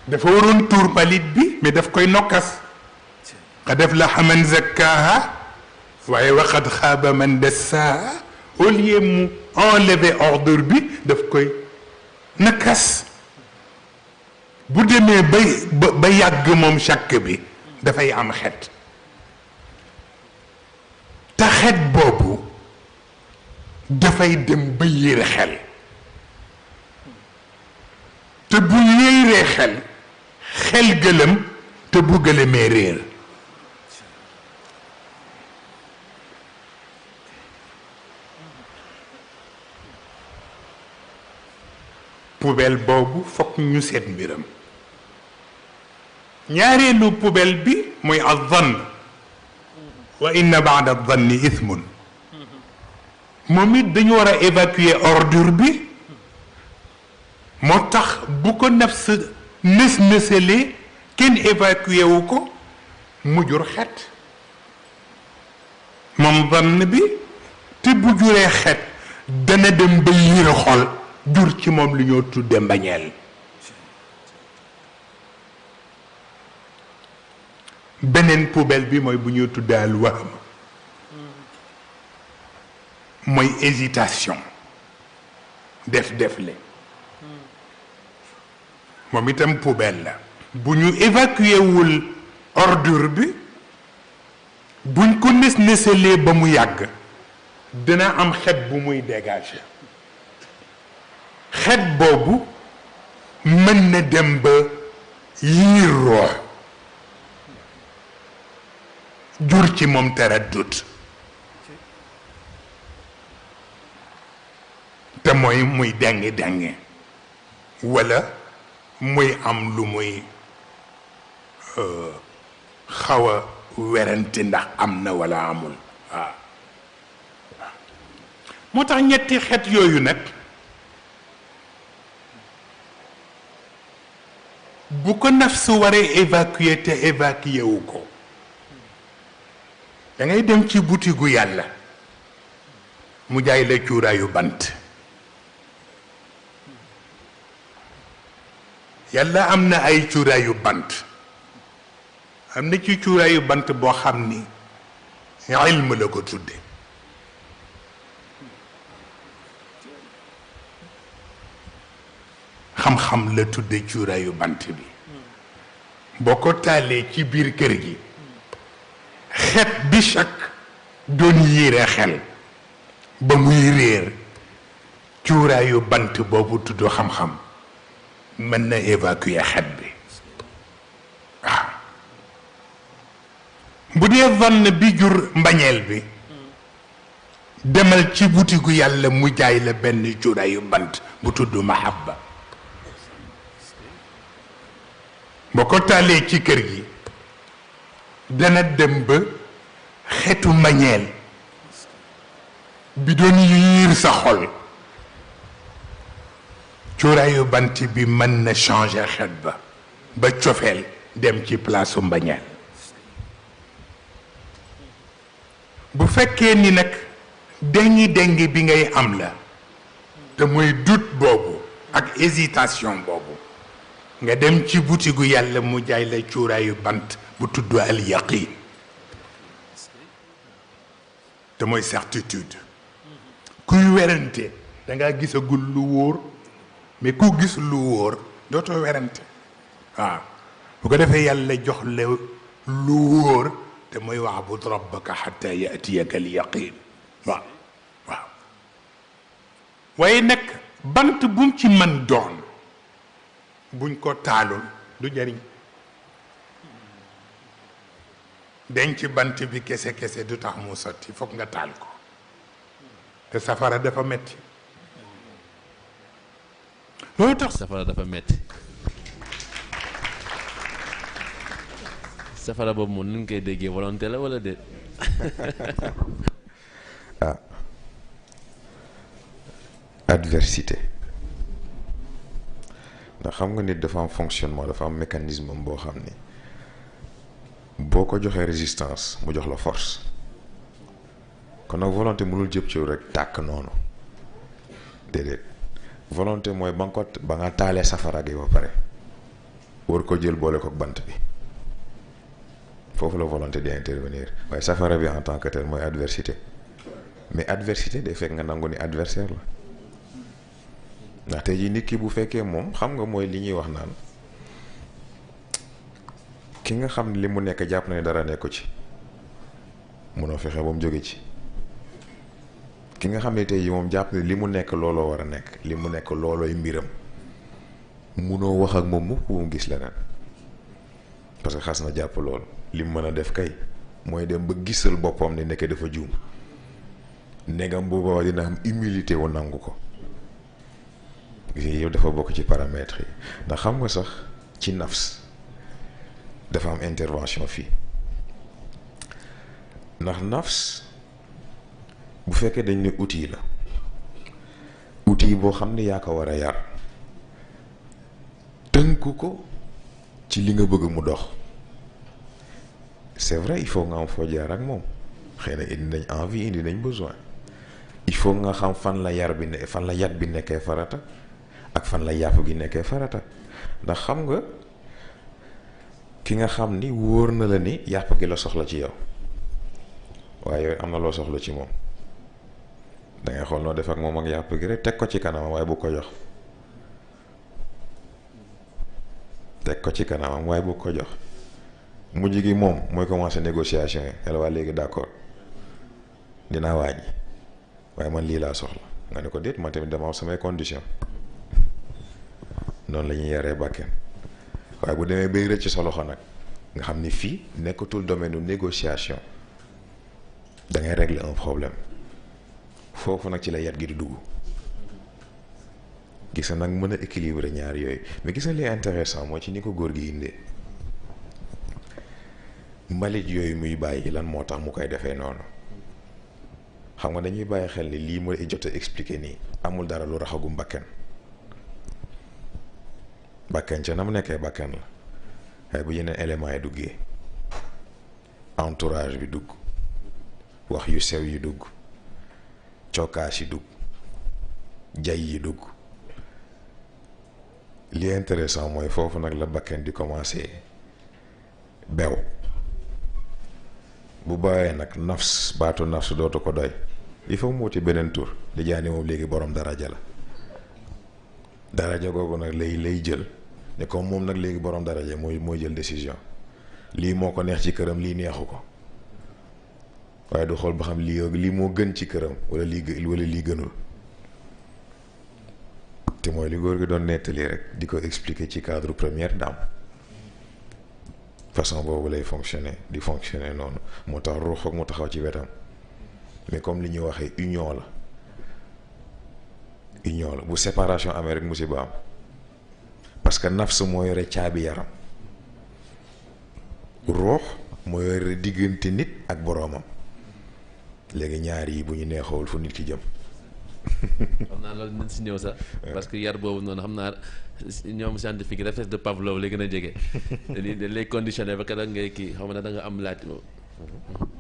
dafa waroon tuur mbalit bi mais daf koy nokkas. qad aflaha man zakkaaha waaye wa qad xaaba man dassaaha. au lieu mu enlever ordure bi daf koy nakkas. bu demee ba yàgg moom chàkk bi dafay am xet. te xet boobu dafay dem ba yéere xel. te bu yéeree xel gëlëm te bu gëlëmee réer. poubelle boobu fokk ñu seet mbiram. ñaareelu poubelle bi mooy az-zann wa inna ba'da az-zanni ithmun. moom it dañu war a évacuer ordure bi. moo tax bu ko nafs nës-nësalee kenn évacuer wu ko mu jur xet. moom zann bi te bu juree xet dana dem ba yiir xol jur ci moom lu ñoo tudde mbañeel. beneen poubelle bi mooy bu ñuy tudde al wahm mooy hésitation def-defle. moom itam poubelle la. bu ñu évacuer wul ordure bi buñ ko nës-nësalee ba mu yàgg dina am xet bu muy dégager. xet boobu mën na dem ba yiir roox jur ci moom taraddut. te mooy muy dengi walla muy am lu muy xaw a werante ndax am na walla amul. waaw moo tax ñetti xet yooyu nag bu ko nafs waree évacuer te évacuer wu ko da ngay dem ci butigu yàlla mu jaay la cuuraayu bant. yàlla am na ay cuuraayu bant. am na ci cuuraayu bant boo xam ni ilm la ko tudde. xam-xam la tudde cuuraayu bant bi. boo ko taalee ci biir kër gi xet bi chaque doon yéere xel ba muy réer cuuraayu bant boobu tudd xam-xam mën na évacuer xet bi. waaw bu dee vann bi jur mbañeel bi demal ci butigu yàlla mu jaay la benn cuuraayu bant bu tudd mahabba. boo ko taalee ci kër gi dana dem ba xetu mbañeel bi doon yiir sa xol cuuraayu bant bi mën na changer xet ba cofeel dem ci place mbañeel. bu fekkee ni nag dengi bi ngay am la te mooy doute boobu ak hésitation boobu nga dem ci butigu yàlla mu jaay la cuuraayu bant bu tudd al yaqin te mooy certitude. kuy werante dangaa gisagul lu wóor mais ku gis lu wóor dootoo werante. waaw bu ko defee yàlla jox la lu wóor te mooy wa'bud rabbaka hatta ya'tiyaka al-yaqin waaw waaw waaye nag bant bu mu ci mën doon buñ ko taalul du jariñ denc bant bi kese kese du tax mu sotti foog nga taal ko te safara dafa metti loolu tax safara dafa metti safara boobu moom nu ñu koy déggee volonté la wala déet. ah adversité ndax xam nga nit dafa am fonctionnement dafa am mécanisme boo xam ni boo ko joxee résistance mu jox la force kon nag volonté mënul jëp ci rek tàkk noonu déedéet volonté mooy ba nga taalee safara gi ba pare war ko jël boole ko bant bi foofu la volonté di intervenir waaye safara bi en tant que tel mooy adversité mais adversité day fekk nga nangu ni adversaire la ndax tey jii nit ki bu fekkee moom xam nga mooy li ñuy wax naan ki nga xam li mu nekk jàpp na ne dara nekku ci munoo fexe ba mu jóge ci ki nga xam ne tey jii moom jàpp ne li mu nekk looloo war a nekk li mu nekk loolooy mbiram munoo wax ak moom mukk bu mu gis leneen parce que xas na jàpp loolu li mu mën a def kay mooy dem ba gisal boppam ne nekkee dafa juum negam booba dina am humilité wu nangu ko yow dafa bokk ci paramètres yi ndax xam nga sax ci nafs dafa am intervention fii ndax nafs bu fekkee dañ ne outil la outil boo xam ne yaa ko war a yar tënku ko ci li nga bëgg mu dox c'est vrai il faut nga am foo jaar ak moom xëy na indi nañ envie indi nañ besoin il faut nga xam fan la yar bi ne fan la yat bi nekkee farata ak fan la yàpp gi nekkee farata ndax xam nga ki nga xam ni wóor na la ni yàpp gi la soxla ci yow waaye yooyu am na loo soxla ci moom dangay xool noo def ak moom ak yàpp gi rek teg ko ci kanamam waaye bu ko jox teg ko ci kanamam waaye bu ko jox mujj gi moom mooy commencé négociation yi yàlla waa léegi d'accord dinaa wàññi waaye man lii laa soxla nga ne ko déet man tamit dama am samay condition noonu la ñuy yaree bàkkeen waaye bu demee bay rëcc sa loxo nag nga xam ni fii nekkatul domaine négociation da ngay régler un problème foofu nag ci la yat gi di dugg gis na nag mën a équilibrer ñaar yooyu mais gis na li intéressant mooy ci ni ko góor gi indee mbalit yooyu muy bàyyi lan moo tax mu koy defee noonu xam nga dañuy bàyyi xel ni lii mooy jot a expliquer nii amul dara lu raxagu mbakken bakken ca na mu nekkee bakken la waaye bu yeneen éléments yi duggee entourage bi dugg wax yu sew yi dugg cokkaas yi dugg jay yi dugg li intéressant mooy foofu nag la bakken di commencer bew bu bàyyee nag nafs baatu nafs dootu ko doy il faut mu wuti beneen tur di jaani moom léegi borom daraja la daraja googu nag lay jël ne comme moom nag léegi borom daraja mooy jël décision lii moo ko neex ci këram lii neexu ko waaye du xool ba xam lii moo gën ci këram wala lii gënul te mooy li góor gi doon nettali rek di ko expliquer ci cadre première dame façon boobu lay fonctionner di fonctionner noonu moo tax ruux ak mu taxaw ci wetam mais comme li ñuy waxee union la bu séparation amee rek musiba am parce que nafs moo yore caabi yaram ruux moo yore diggante nit ak boroomam léegi ñaar yi bu ñu neexawul fu nit ki jëm. xam naa loolu dinañ si ñëw sax parce que yar boobu noonu xam naa ñoom scientifique réflexe de Pavlov lay gën a jege dañ lay conditionné ba keroog ngay kii xam na da nga am laaj.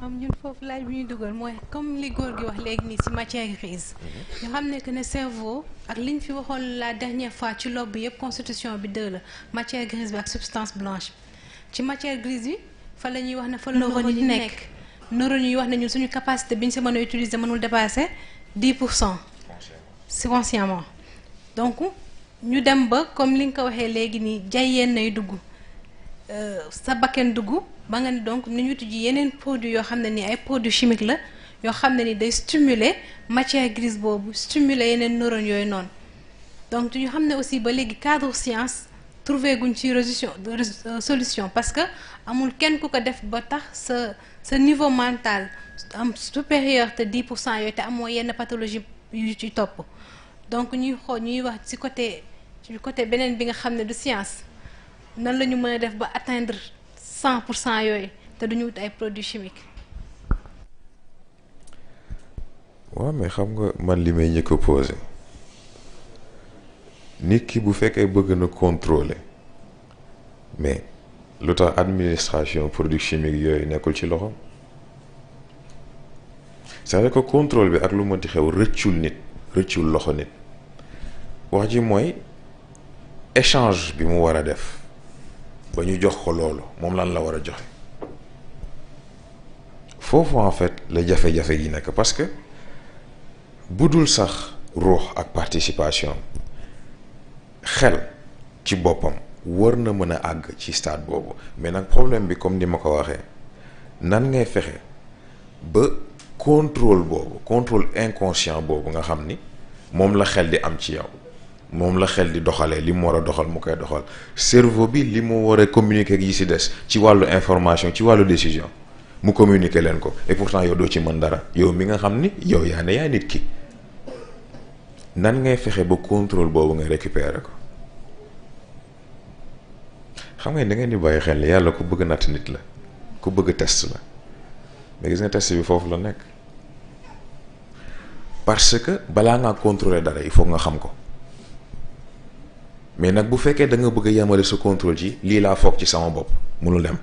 am ñun foofu laaj bi ñuy dugal mooy comme li góor gi wax léegi nii ci matière grise ñu xam ne que ne cerveau ak liñ fi waxoon la dernière fois ci lobe bi yëpp constitution bi 2 la matière grise bi ak substance blanche ci matière grise bi fa la ñuy wax ne fa la neurones yi nekk neurones yi wax ne ñun suñu capacité bi ñu si mën a utiliser mënul dépasser 10% consciemment donc ñu dem ba comme li nga ko waxee léegi nii jay yenn nay dugg sa bakken dugg ba nga ni donc ni ñu tijji yeneen produits yoo xam ne ni ay produits chimiques la yoo xam ne ni day stimuler matière grise boobu stimuler yeneen neurones yooyu noonu donc ñu xam ne aussi ba léegi cadre science trouvé guñ ci solution parce que amul kenn ku ko def ba tax sa niveau mental am supérieur te 10% yooyu te amoo yenn pathologie yu ci topp donc ñuy xool ñuy wax ci côté beneen bi nga xam ne du science nan la ñu mën a def ba atteindre 100% yooyu te duñu wut ay produits chimiques. waaw mais xam nga man li may njëkk a posé nit ki bu fekkee bëgg na contrôler mais lu tax administration produits chimiques yooyu nekkul ci loxo c'est-à-dire que contrôle bi ak lu mënti xew rëccul loxo nit wax ji mooy échange bi mu war a def ba ñu jox ko loolu moom lan la war a joxe foofu en fait la jafe-jafe gi nekk parce que bu dul sax ruux ak participation xel ci boppam war na mën a àgg ci stade boobu mais nag problème bi comme ni ma ko waxee nan ngay fexe ba contrôle inconscient boobu nga xam ni moom la xel di am ci yow moom la xel di doxalee li mu war a doxal mu koy doxal cerveau bi li mu war a communiquer ak yi ci des ci wàllu information ci wàllu décision mu communiquer leen ko et pourtant yow doo ci mën dara yow mi nga xam ni yow yaa ne yaa nit ki nan ngay fexe ba contrôle boobu nga récupérer ko xam nga da ngeen di bàyyi xel ni yàlla ku bëgg natt nit la ku bëgg test la mais gis nga test bi foofu la nekk parce que balaa ngaa contrôler dara il faut nga xam ko mais nag bu fekkee da nga bëgg a yemale sa contrôle ci lii laa foog ci sama bopp mënul dem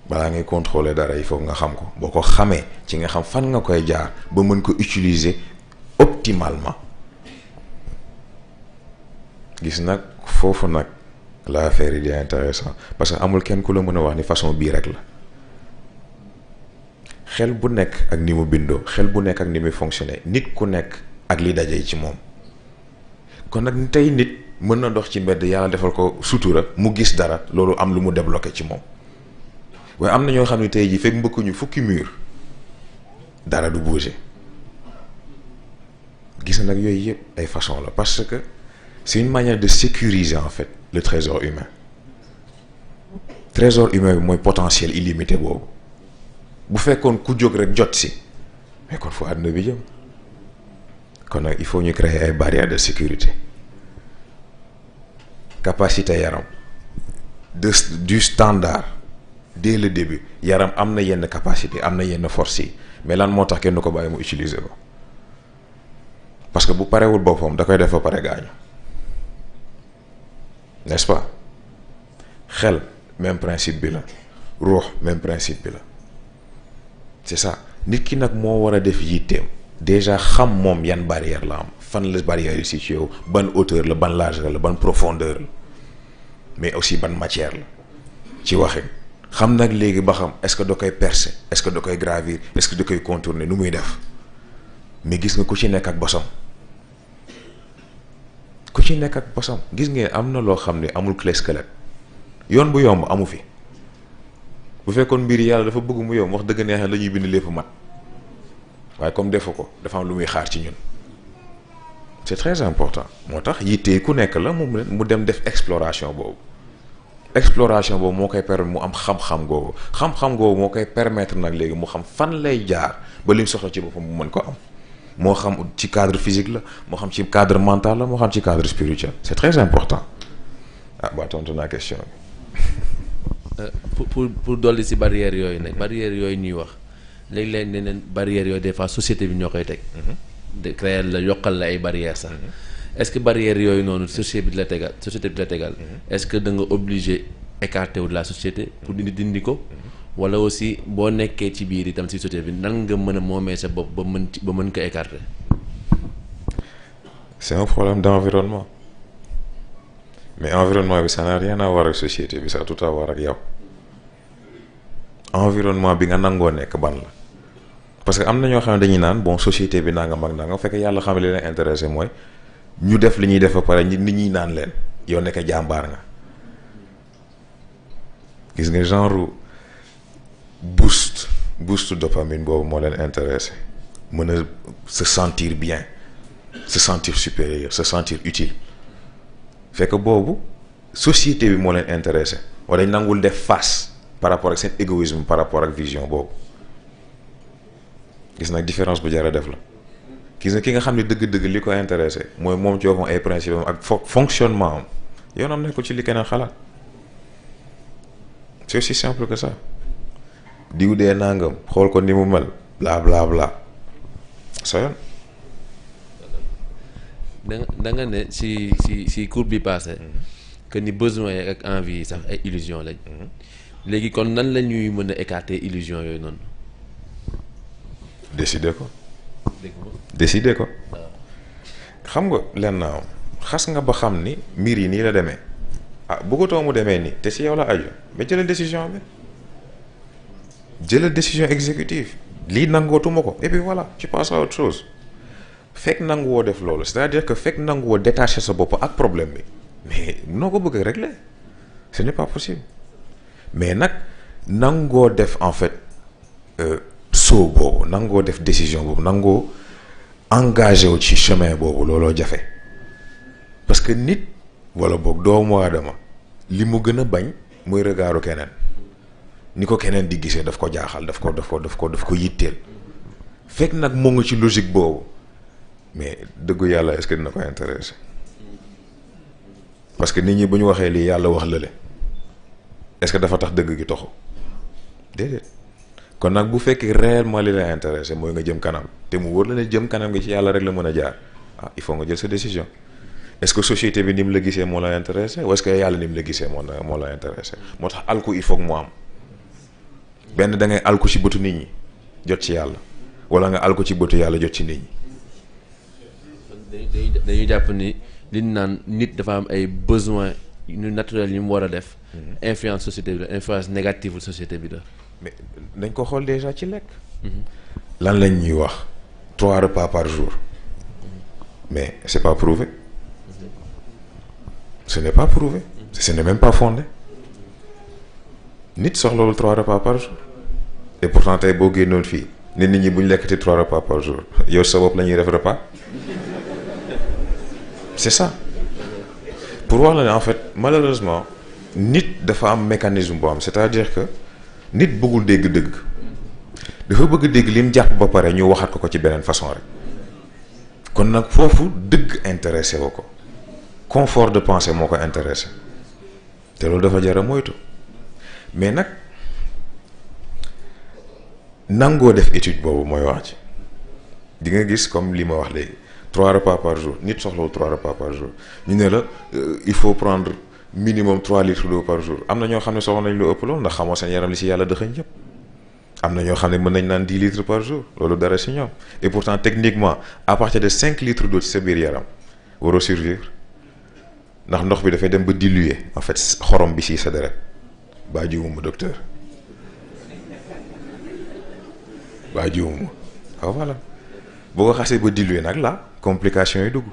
balaa ngay contrôler dara il faut nga xam ko boo ko xamee ci nga xam fan nga koy jaar ba mën ko utiliser optimalement gis nag foofu nag la affaire yi di intéressant parce que amul kenn ku la mën a wax ni façon bii rek la xel bu nekk ak ni mu bindoo xel bu nekk ak ni muy fonctionner nit ku nekk ak li daje ci moom kon nag tey nit mën na dox ci mbedd yàlla defal ko sutura mu gis dara loolu am lu mu débloqué ci moom waaye am na ñoo xam ne tey jii fekk mbëkkuñu fukki mur dara du bouger gis na nag yooyu yëpp ay façon la parce que c'est une manière de sécuriser en fait le trésor humain bi mooy potentiel illimité boobu bu fekkoon ku jóg rek jot si mais kon fu àdduna bi jëm kon nag il faut ñu créer ay barrières de sécurité capacité yaram du standard dès le début yaram am na yenn capacité am na yenn force yi mais lan moo tax kenn du ko bàyyi mu utiliser ko parce que bu parewul boppam da koy def ba pare gaañu n'est-ce pas xel même principe bi la ruux même principe bi la c'est ça nit ki nag moo war a def yitteem déjà xam moom yan barrière la am fan la barrière yi situé wu ban hauteur la ban largeur la ban profondeur la mais aussi ban matière la ci waxin xam nag léegi ba xam est-ce que da koy percer est-ce que da koy gravir est-ce que da koy contourner nu muy def mais gis nga ku ci nekk ak bosam gis ngeen am na loo xam ne amul clé squelette yoon bu yomb amu fi bu fekkoon mbir yàlla dafa bëgg mu yomb wax dëgg neexee la ñuy bind lépp mat waaye comme defu ko dafa am lu muy xaar ci ñun c'est très important moo tax yitte ku nekk la mu dem def exploration boobu moo koy permettre mu am xam-xam googu moo koy permettre nag léegi mu xam fan lay jaar ba li mu soxla ci boppam mu mën ko am moo xam ci cadre physique la moo xam ci cadre mental la moo xam ci cadre spirituel c'est très important ba tontu naa question bi. pour dolli si barrières yooyu nag barrières yooyu ñuy wax léeg-léeg ne neen barrières yooyu des fois société bi ñoo koy teg. de créer la yokkal la ay barrières sax. est-ce que barrières yooyu noonu société bi la tegal est-ce que da nga obligé écarter wu de la société pour dindi ko. wala aussi boo nekkee ci biir itam ci société bi nan nga mën a moomee sa bopp ba mën ko écarter. c'est un problème d'environnement mais environnement bi ça n'a rien à voir ak société bi ça a tout à voir ak yow environnement bi nga nangoo nekk ban la parce que am na ñoo xam ne dañuy naan bon société bi nangam ak nangam fekk yàlla xam ne li leen intéressé mooy ñu def li ñuy def ba pare nit ñi naan leen yow nekk jàmbaar nga gis nga genre boost dopamine boobu moo leen intéressé mën a se sentir bien se sentir supérieur se sentir utile fekk boobu société bi moo leen intéressé wala dañ nangul def face par rapport ak seen égoïsme par rapport ak vision boobu gis nag différence bu jar a def la gis nga ki nga xam ne dëgg-dëgg li ko intéressé mooy moom ci boppam ay principe am ak fonctionnement am yoonam nekkul ci li keneen xalaat c'est aussi simple que ça diw dee nangam xool ko ni mu mel bla bla bla sa yoon. da nga ne si cours bi passé que ni besoin yi ak envie yi sax ay illusion lañ léegi kon nan la ñuy mën a écarter illusion yooyu noonu. décider ko xam nga lenn naa xas nga ba xam ni mbir yi nii la demee ah bëggatoo mu demee nii te si yow la aju mais jëlal décision exécutive lii nangootuma ko et puis voilà tu passes à autre chose fekk nanguwoo def loolu c'est-à-dire que fekk nanguwoo détacher sa bopp ak problème bi mais noo ko bëgg a régler ce n'est pas possible mais nag nangoo def en fait saut boobu nangoo def décision boobu nangoo engagé wu ci chemin boobu looloo jafe parce que nit wala boog doomu aadama li mu gën a bañ mooy regaaru keneen ni ko keneen di gisee daf ko jaaxal daf ko yitteel fekk nag mu ngi ci logique boobu mais dëggu yàlla est-ce que dina ko intéressé parce que nit ñi bu ñu waxee lii yàlla wax lële est-ce que dafa tax dëgg gi toxu déedéet kon nag bu fekkee réellement li la intéressé mooy nga jëm kanam te mu wóor la ne jëm kanam gi ci yàlla rek la mën a jaar ah il faut nga jël sa décision est-ce que société bi ni mu la gisee moo la intéressé ou est-ce que yàlla ni mu la gisee moo la intéressé moo tax alku il faut que mu am benn da ngay alku ci bëtu nit ñi jot ci yàlla wala nga alku ci bëtu yàlla jot ci nit ñi. dañuy jàpp ni li ñu naan nit dafa am ay besoins yu naturels yi mu war a def. influence société bi la influence négative société bi la. mais dañ ko xool déjà ci lekk. lan lañ ñuy wax 3 repas par jour mais c'est pas prouvé ce n'est pas prouvé ce n'est même pas fondé nit soxlawul 3 repas par jour et pourtant tey boo génnoon fii nit ñi bu ñu lekkati 3 repas par jour yow sa bopp la ñuy def repas c'est ça pour wax la ne en fait malheureusement nit dafa am mécanisme boo am c'est-à-dire que nit bëggul dégg dëgg dafa bëgg dégg lim jàpp ba pare ñu waxat ko ci beneen façon rek kon nag foofu dëgg intéressé wu ko confort de pensée moo ko intéressé te loolu dafa jar a moytu mais nag nangoo def étude boobu mooy wax ci di nga gis comme li ma wax léegi 3 repas par jour nit soxlawul 3 repas par jour ñu ne la il faut prendre minimum 3 litres d'eau par jour am na ñoo xam ne soxla nañ lu ëpp loolu ndax xamoo seen yaram li ci yàlla dëxëñ yëpp am na ñoo xam ne mën nañ naan 10 litres par jour loolu dara ci ñoom et pourtant techniquement à partir de 5 litres d'eau ci sa biir yaram waroo survivre ndax ndox bi dafay dem ba diluer en fait xorom bi ci sa deret baa jiwuma docteur baa jiwuma waaw voilà boo ko xasee ba diluer nag la complication yi dugg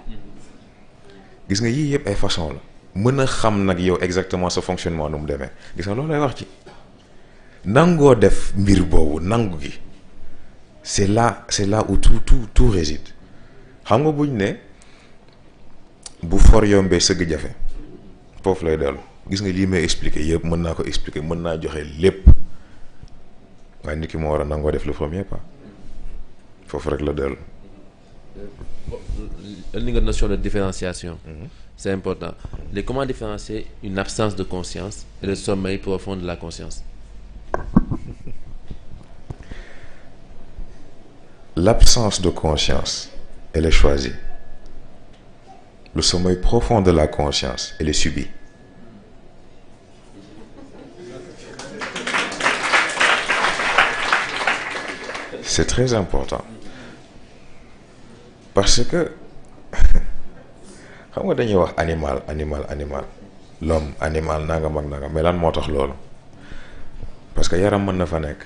gis nga yii yëpp ay façon la mën a xam nag yow exactement sa fonctionnement nu mu demee gis nga loolu lay wax ci nangoo def mbir boobu nangu gi c'est là où tout réside xam nga buñ ne bu for yombee sëgg jafe foofu lay dellu gis nga lii may expliquer yëpp mën naa ko expliquer mën naa joxe lépp waaye nit ki moo war a nangoo def le premier pas foofu rek la dellu. li nga notion de différenciation. C'est important. Mais comment différencier une absence de conscience et le sommeil profond de la conscience? L'absence de conscience, elle est choisie. Le sommeil profond de la conscience, elle est subie. C'est très important. Parce que xam nga dañuy wax animal l'homme animal nangam ak nangam mais lan moo tax loolu parce que yaram mën na fa nekk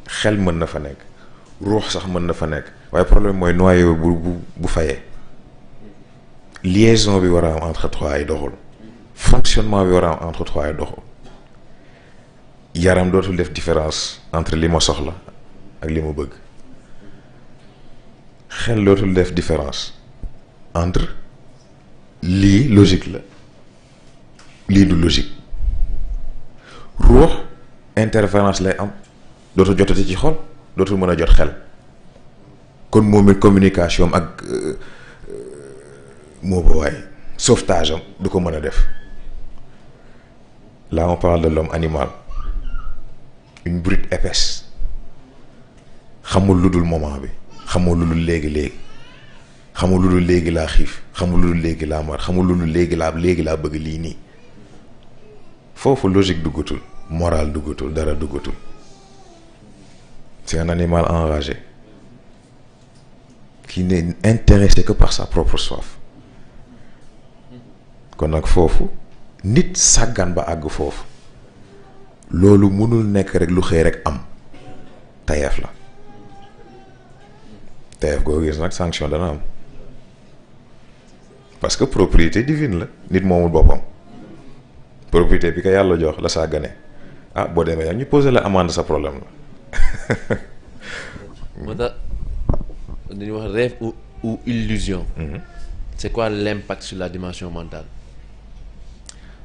xel mën na fa nekk ruux sax mën na fa nekk waaye problème mooy noyau bu fayee liaison bi war a am entre trois ay doxul fonctionnement bi war a am entre trois ay doxul yaram dootul def différence entre li ma soxla ak li ma bëgg xel dootul def différence entre lii logique la lii du logique ruux interférence lay am dootul jotati ci xol dootul mën a jot xel kon moom it communication ak moo ba waay sauvetage am du ko mën a def là on parle de l'homme animal une brute épaisse xamul lu dul moment bi xamul lu dul léegi-léegi xamul lu dul léegi laa xiif xamul lu dul léegi laa mar xamul lu dul léegi laa bëgg lii nii foofu logique duggatul moral duggatul dara duggatul c'est un animal enragé qui n'est intéressé que par sa propre soif kon nag foofu nit sàggan ba àgg foofu loolu mënul nekk rek lu xëy rek am tayeef la tayeef goo gis nag sanction dana am parce que propriété divine la nit moomul boppam propriété bi ko yàlla jox la sàggane ah boo demee nag ñu posé la amende sa problème la moo tax dañuy wax rêve ou illusion. C'est quoi l'impact sur la dimension mentale?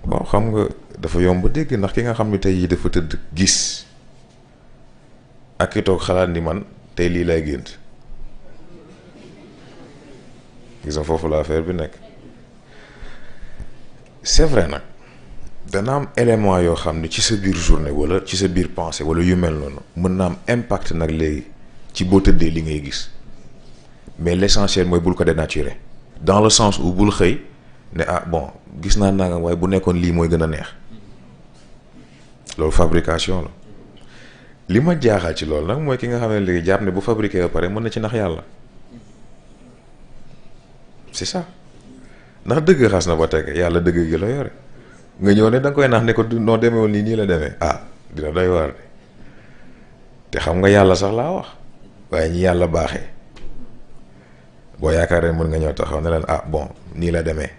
bon xam nga dafa yomb dégg ndax ki nga xam ne tey dafa tëdd gis ak ki toog xalaat ni man tey lii lay gént gis nga foofu la affaire bi nekk c'est vrai nag dana am élément yoo xam ne ci sa biir journée wala ci sa biir pensée wala yu mel noonu mën na am impact nag léegi ci boo tëddee li ngay gis mais l'essentiel mooy bul ko dénaturer dans le sens où bul xëy ne ah bon gis naa nangam waaye bu nekkoon lii mooy gën a neex loolu fabrication la li ma jaaxal ci loolu nag mooy ki nga xam ne léegi jàpp ne bu fabriqué ba pare mën na ci nax yàlla c'est ça ndax dëgg xas na ba teg yàlla dëgg gi la yore nga ñëw ne da nga koy nax ne ko noo demeewul nii la demee ah dina doy waar de te xam nga yàlla sax laa wax waaye ñi yàlla baaxee boo yaakaaree mën nga ñëw taxaw ne leen ah bon nii la demee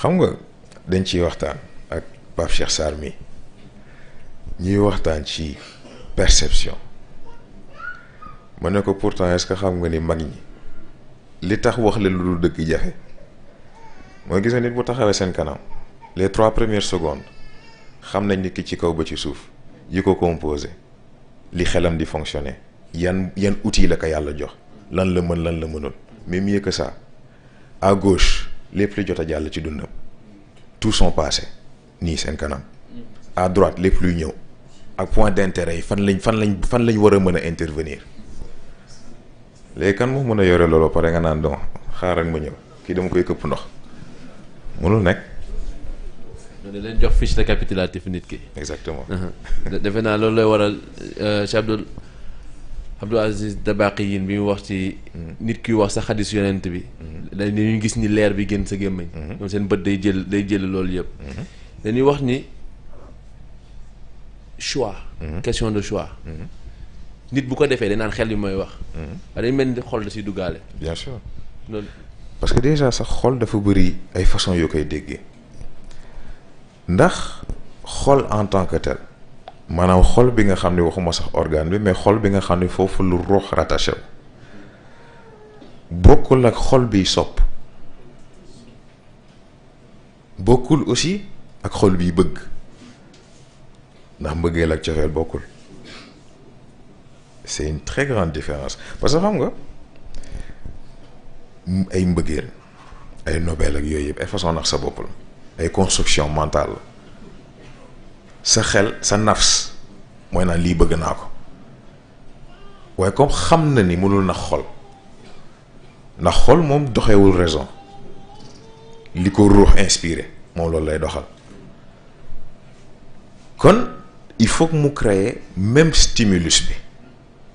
xam nga dañ ciy waxtaan ak Pape Cheikh Sarr mi ñuy waxtaan ci perception ma ne ko pourtant est-ce que xam nga ni mag ñi li tax wax leen lu dul dëgg jafe mooy gis nga nit bu taxawee seen kanam les 3 premières secondes xam nañ nit ki ci kaw ba ci suuf yi ko composé li xelam di fonctionner yan outils la ko yàlla jox lan la mën lan la mënul mais mieux que ça à gauche lépp li jot a jàll ci dundam tout son passé nii seen kanam à droite lépp luy ñëw ak point d'intérêt yi fan lañ war a mën a intervenir léegi kan moo mën a yore loolu pare nga naan don xaaral ma ñëw kii dama koy këpp ndox mënul nekk. da leen jox fiche récapitulatif nit ki. exactement. defe naa loolu lay waral Cheikh Abdou Aziz Dabakh yin bi mu wax ci nit kuy wax sa xadis yonent bi dañuy gis ni leer bi génn sa gémmañ ñoom seen bët day jël loolu yëpp dañuy wax ni choix question de choix nit bu ko defee dañ naan xel yu may wax waaye dañ mel ni xol da si duggaale bien sûr loolu parce que déjà sax xol dafa bëri ay façon yoo koy déggee ndax xol en tant que tel maanaam xol bi nga xam ne waxuma sax organe bi mais xol bi nga xam ne foofu lu ruux rattaché bokkul ak xol biy sopp bokkul aussi ak xol biy bëgg ndax mbëggeel ak cofeel bokkul c'est une très grande différence parce que xam nga ay mbëggeel ay nobel ak yooyu yëpp ay façon nax sa bopp la ay construction mentale la sa xel sa nafs mooy naan lii bëgg naa ko waaye comme xam na ni mënul na xol ndax xol moom doxewul raison li ko ruux inspiré moom loolu lay doxal kon il faut que mu créer même stimulus bi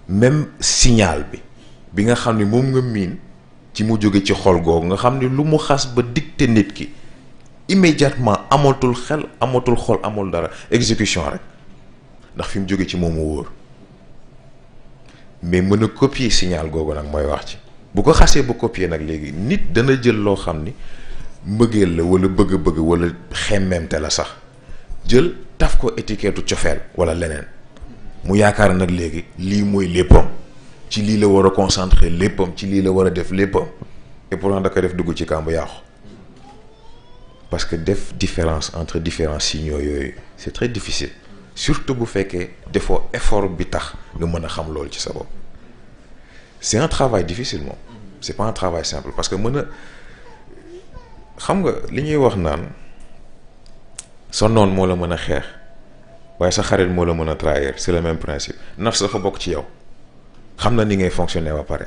même signal bi nga xam ni moom nga miin ci mu jóge ci xol googu nga xam ni lu mu xas ba dicté nit ki immédiatement amatul xel amatul xol amul dara exécution rek ndax fi mu jóge ci moom mu wóor mais mën a copier signal googu nag mooy wax ci bu ko xasee ba copier nag léegi nit dana jël loo xam ni mbëggeel la wala bëgg-bëgg wala xemmemte la sax jël taf ko étiquette cofeel wala leneen mu yaakaar nag léegi lii mooy léppam ci lii la war a concentrer léppam ci lii la war a def léppam et pourtant da koy def dugg ci kàmb yàqu parce que def différence entre différents signaux yooyu c'est très difficile surtout bu fekkee defoo effort bi tax nga mën a xam loolu ci sa bopp c'est un travail difficile moom c'est pas un travail simple parce que mën a xam nga li ñuy wax naan sa noon moo la mën a xeex waaye sa xarit moo la mën a trahir c'est le même principe nafs dafa bokk ci yow xam na ni ngay fonctionner ba pare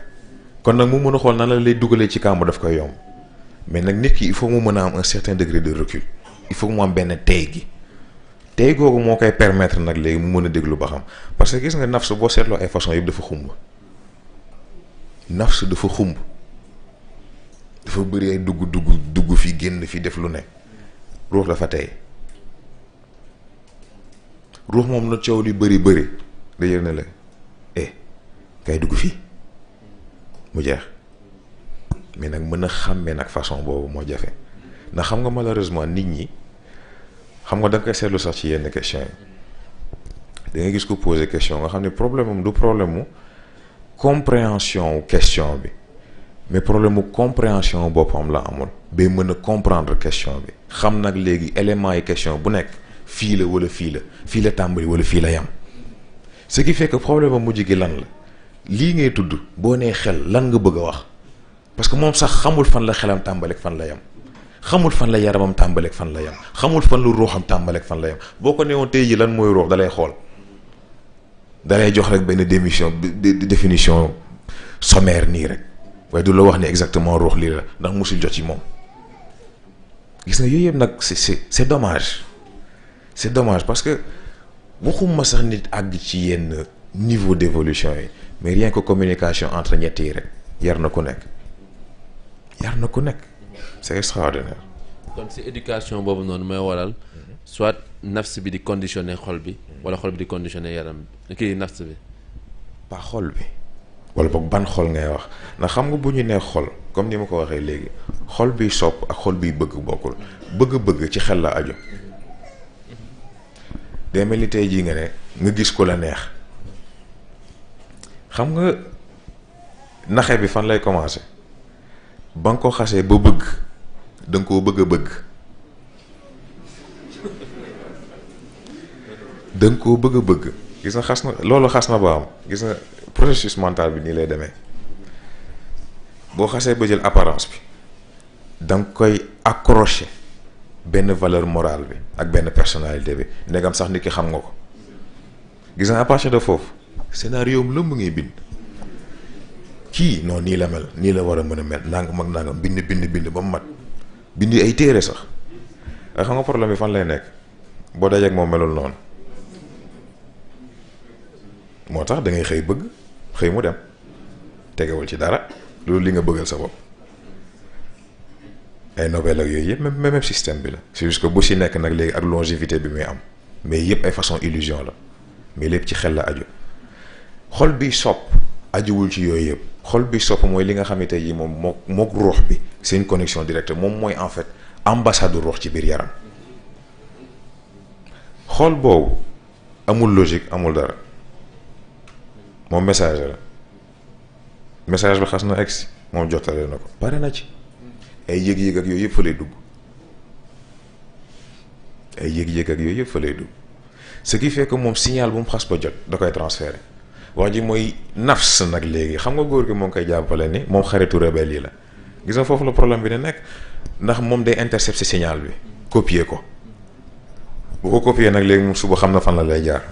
kon nag mu mën a xool nan la lay dugalee ci kàmb daf koy yomb mais nag nit ki il faut mu mën a am un certain degré de recul il faut mu am benn tey gi tey googu moo koy permettre nag léegi mu mën a déglu ba xam parce que gis nga nafs boo seetloo ay façon yëpp dafa xumb nafs dafa xumb dafa bëri ay dugg fi génn fi def lu ne ruux dafa tey ruux moom na coow li bëri da yër ne la kay dugg fii mu jeex mais nag mën a xàmmee nag façon boobu moo jafe ndax xam nga malheureusement nit ñi xam nga da nga koy seetlu sax ci yenn question yi da nga gis ko poser question nga xam ne problème am du problème mu compréhension question bi mais problème mu compréhension boppam la amul bay mën a comprendre question bi xam nag léegi éléments yi question bu nekk fii la wala fii la tàmbali wala fii la yam ce qui fait que problème am mujj gi lan la lii ngay tudd boo nee xel lan nga bëgg a wax parce que moom sax xamul fan la xelam tàmbaleeg fan la yam xamul fan la yaramam tàmbaleeg fan la yam xamul fan lu ruuxam tàmbaleeg fan la yam boo ko newoon tey ji lan mooy ruux dalay xool dalay jox rek benn définition sommaire nii rek waaye du la wax ni exactement ruux lii la ndax musul jot ci moom gis nga yooyu yëpp nag c'est dommage c'est dommage parce que waxuma sax nit àgg ci yenn niveau d'évolution yi mais rien que communication entre ñett yi rek yar na ku nekk c'est extraordinaire. kon si éducation boobu noonu mooy waral soit nafs bi di conditionner xol bi wala xol bi di conditionner yaram bi kii nafs bi. pas xol bi wala boog ban xol ngay wax ndax xam nga bu ñu nee xol comme ni ma ko waxee léegi xol biy sopp ak xol biy bëgg bokkul bëgg-bëgg ci xel la aju day mel ni tey jii nga ne nga gis ko la neex xam nga naxe bi fan lay commencer ba nga ko xasee ba bëgg da nga koo bëgg a bëgg da nga koo bëgg a bëgg gis nga xas na loolu xas na ba am gis nga processus mental bi nii lay demee boo xasee ba jël apparence bi da nga koy accrocher benn valeur morale bi ak benn personnalité bi ndegam sax nit ki xam nga ko gis nga à partir de foofu scénario am lëmb ngay bind kii non nii la mel nii la war a mën a mel nangam ak nangam bind ba mu mat bind ay téere sax nga xam nga problème bi fan lay nekk boo dajeek moom melul noonu moo tax da ngay xëy bëgg xëy mu dem tegewul ci dara loolu li nga bëggal sa bopp ay Nobel ak yooyu yëpp même système bi la c'est juste que bu si nekk nag léegi ak longévité bi muy am mais yëpp ay façon illusion la mais lépp ci xel la aju xol bi sopp ajuwul ci yooyu yëpp xol bi sopp mooy li nga xamante yi moom mook ruux bi c'est une connexion directe moom mooy en fait ambassade ruux ci biir yaram xol boobu amul logique amul dara moom message la message bi xas na egsi moom jottale na ko pare na ci ay yëg-yëg ak yooyu yëpp fa lay dugg ay yëg-yëg ak yooyu yëpp fa lay dugg ce qui fait que moom signal bu mu xas ba jot da koy transférer wax ji mooy nafs nag léegi xam nga góor gi moo ngi koy jàppale ni moom xaritu rebelle yi la gis nga foofu la problème bi ne nekk ndax moom day intercepter signal bi copier ko bu ko copier nag léegi moom suba xam na fan la lay jaar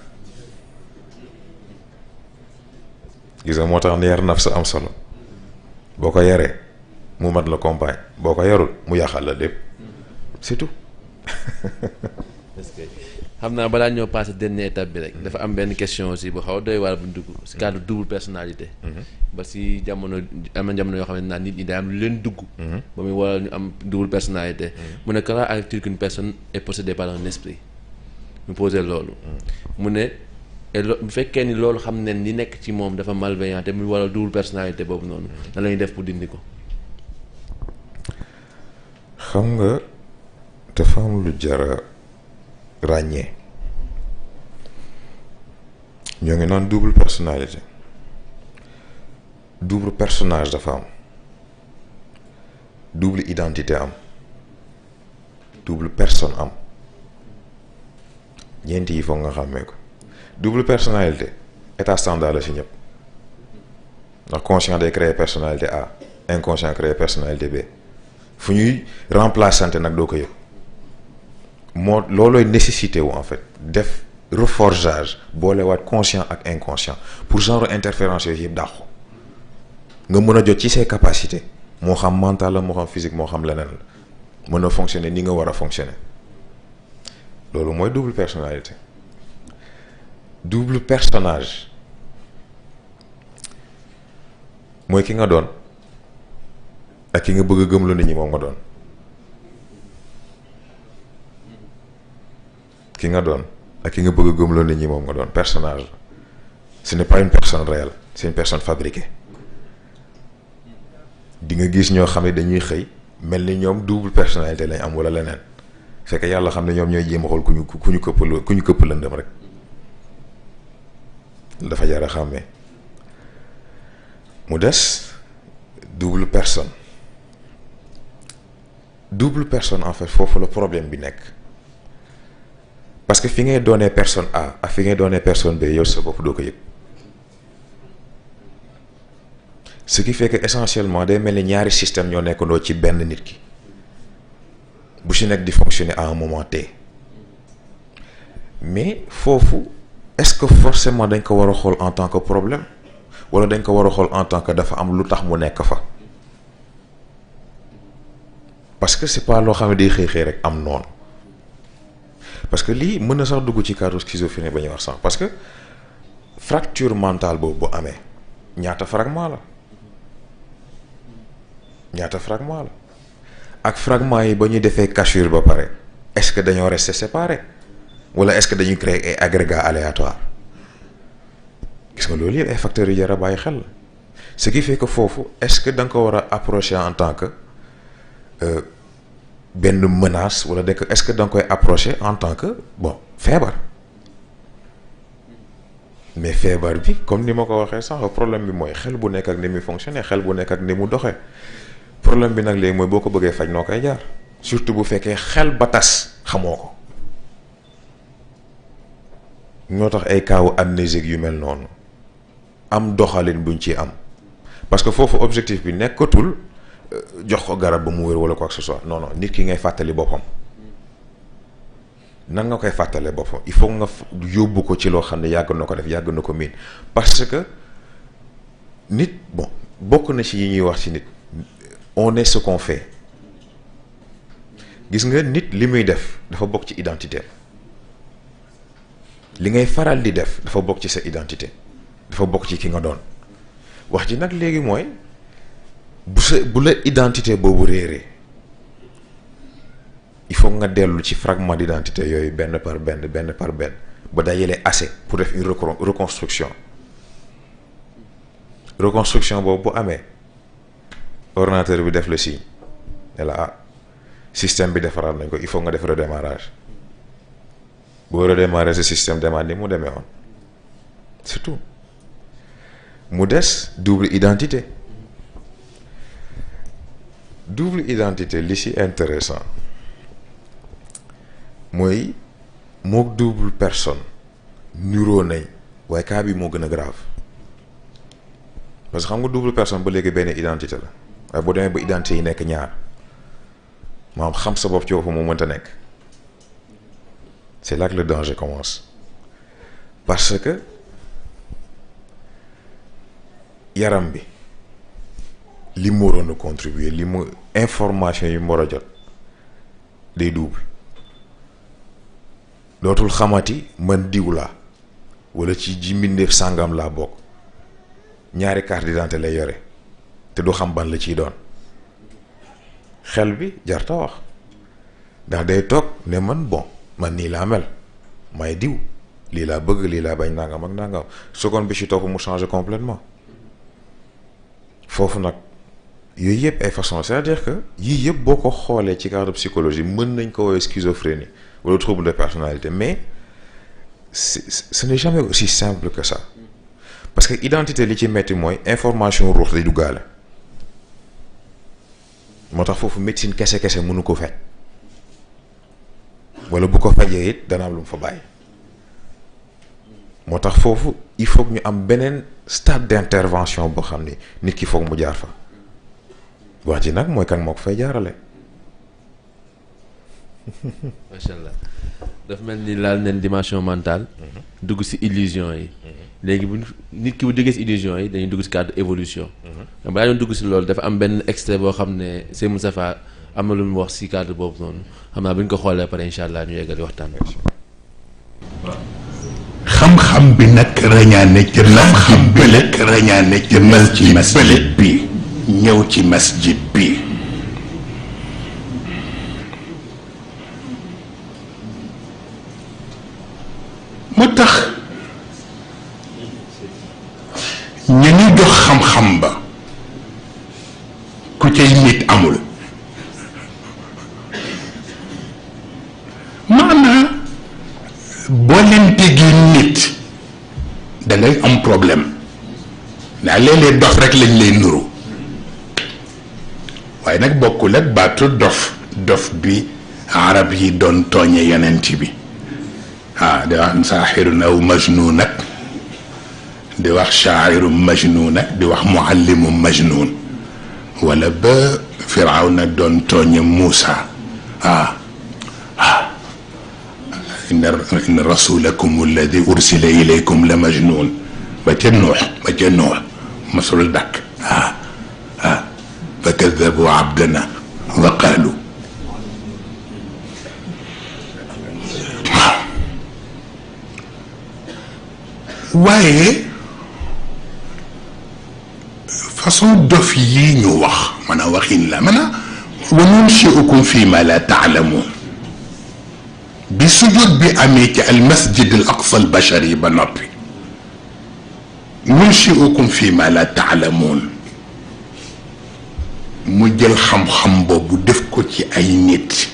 gis nga moo tax ne yar nafs am solo boo ko yaree mu mat la compagne boo ko yarul mu yàqal la lépp c'est tout. xam naa balaa ñoo passé dernière étape bi rek dafa am benn question aussi bu xaw a doy waar bu dugg si cadre double personnalité. ba si jamono am na jamono yoo xam ne naan nit ñi day am lu leen dugg. ba muy waral ñu am double personnalité. mu ne comment arrive-t-il qu'une personne est possédée par un esprit mu posé loolu. mu ne bu fekkee ni loolu xam ne ni nekk ci moom dafa malveillant te muy waral double personnalité boobu noonu. nan la ñuy def pour dindi ko. xam nga dafa am lu jara ràññee ñoo ngi naan double personnalité double personnage dafa am double identité am double personne am ñeenti yi foog nga xàmmee ko double personnalité état standard la ci ñëpp ndax conscient day créer personnalité A inconscient créer personnalité B fu ñuy remplaçante nag doo ko yëg moo loolooy nécessité wu en fait def reforgeage boolewaat conscient ak inconscient pour genre interférence yooyu yëpp dàqu nga mën a jot ci ses capacités moo xam mental la moo xam physique moo xam leneen la mën a fonctionner ni nga war a fonctionner loolu mooy double personnalité double personnage mooy ki nga doon ak ki nga bëgg a gëmloo nit ñi moom nga doon ki nga doon ak ki nga bëgg a gëmloo nit ñi moom nga doon personnage ce n'est pas une personne réelle c'est une personne fabriquée di nga gis ñoo xam ne dañuy xëy mel ni ñoom double personnalité lañ am wala leneen fekk yàlla xam ne ñoom ñooy jéem a xool ku ñu këpp lëndëm rek dafa jar a xàmmee mu des double personne en fait foofu la problème bi nekk parce que fi ngay doonee personne A ak fi ngay doonee personne B yow sa bopp doo ko yëg ce qui fait que essentiellement day mel ni ñaari système ñoo nekkandoo ci benn nit ki bu ci nekk di fonctionner à un moment T mais foofu est-ce que forcément dañ ko war a xool en tant que problème wala dañ ko war a xool en tant que dafa am lu tax mu nekk fa parce que c'est pas loo xam ne day xëy rek am noonu parce que lii mën na sax dugg ci cadre schizophrénie ba ñuy wax sànq parce que fracture mentale boobu bu amee ñaata fragment la ak fragment yi ba ñu defee cassure ba pare est-ce que dañoo rester séparés wala est-ce que dañuy créer ay agrégats aléatoires gis nga loolu yëpp ay facteurs yu jar a bàyyi xel ce qui fait que foofu est-ce que da nga ko war a approcher en tant que benn menace wala est-ce que da nga koy approcher en tant que bon feebar mais feebar bi comme ni ma ko waxee sax problème bi mooy xel bu nekk ak ni muy fonctionner xel bu nekk ak ni mu doxee problème bi nag léegi mooy boo ko bëggee faj noo koy jaar surtout bu fekkee xel ba tas xamoo ko ñoo tax ay kaawu amnésique yu mel noonu am doxalin buñ ci am parce que foofu objectif bi nekkatul jox ko garab ba mu wér wala quoi que ce soit non nit ki ngay fàttali boppam nan nga koy fàttalee boppam il faut nga yóbbu ko ci loo xam ne yàgg na ko def yàgg na ko miin parce que nit bon bokk na ci yi ñuy wax ci nit on est ce qu'on fait gis nga nit li muy def dafa bokk ci identité li ngay faral di def dafa bokk ci sa identité dafa bokk ci ki nga doon wax ji nag léegi mooy bu la identité boobu réeree il faut nga dellu ci fragment d'identité yooyu benn par benn ba dajale assez pour def une reconstruction boobu bu amee ordinateur bi def le signe ne la système bi defaraat nañ ko il faut nga def redémarrage boo redémarrer ce système demande ni mu demee woon c'est tout mu des double identité li ci intéressant mooy mook double personne nuroo nañ waaye cas bi moo gën a grave parce que xam nga double personne ba léegi benn identité la waaye boo demee ba identité yi nekk ñaar maanaam xam sa bopp ci boppam moo mënta nekk c'est là que le danger commence parce que yaram bi li mu waroon a contribuer li mu information yi mu war a jot day double dootul xamati man diw laa wala ci ji mbindeef sàngam laa bokk ñaari carte d'identité lay yore te du xam ban la ciy doon xel bi jarta wax ndax day toog ne man man nii laa mel may diw lii laa bëgg lii laa bañ nangam ak nangam seconde bi ci topp mu changer complètement foofu nag yooyu yëpp ay façon c'est-à-dire que yii yëpp boo ko xoolee ci cadre psychologie mën nañ ko woowee schizophrénie wala trouble de personnalité, mais ce n'est jamais aussi simple que ça parce que identité li ci metti mooy information ruux day duggaale moo tax foofu médecine kese mënu ko faj wala bu ko fajee it dana am lu mu fa bàyyi moo tax foofu il faut que ñu am beneen stade d'intervention boo xam ni nit ki foog mu jaar fa wax ji nag mooy kan moo ko fay jaarale. macha allah dafa mel ni laal neen dimension mentale. dugg ci illusion yi. léegi bu nit ki bu duggee ci illusion yi dañuy dugg ci cadre évolution. balaa doon dugg ci loolu dafa am benn extrait boo xam ne Sëñ Moustapha am na lu mu wax ci cadre boobu noonu xam naa bu ñu ko xoolee pare incha allah ñu yeggali waxtaan bi. xam-xam bi nag rañaane ca xam bi nag rañaane ca masjid bi ñëw ci masjid bi moo tax ñu ni jox xam-xam ba ku cay nit amul maanaa boo leen tegee nit da ngay am problème ndax léeg-léeg dof rek lañ lay nuru waaye nag bokkul ak baatu dof bi arab yi doon tooñe yonent bi di wax saaxirun aw majnuun ak di wax shaa'irum majnuun ak di wax muallimu majnuun wala ba Firawna doon tooñe Muusa إن رسولكم الذي أرسل إليكم لمجنون بجنوح مسؤول دك فكذبوا عبدنا وقالوا waaye façon dof yi ñu wax mën a waxin la mën a wa nunshi'ukum fi ma la ta'lamun bi sujud bi amee ci al masjid al aqsa al bashari ba noppi nunshi'ukum fi ma la ta'lamun mu jël xam-xam boobu def ko ci ay nit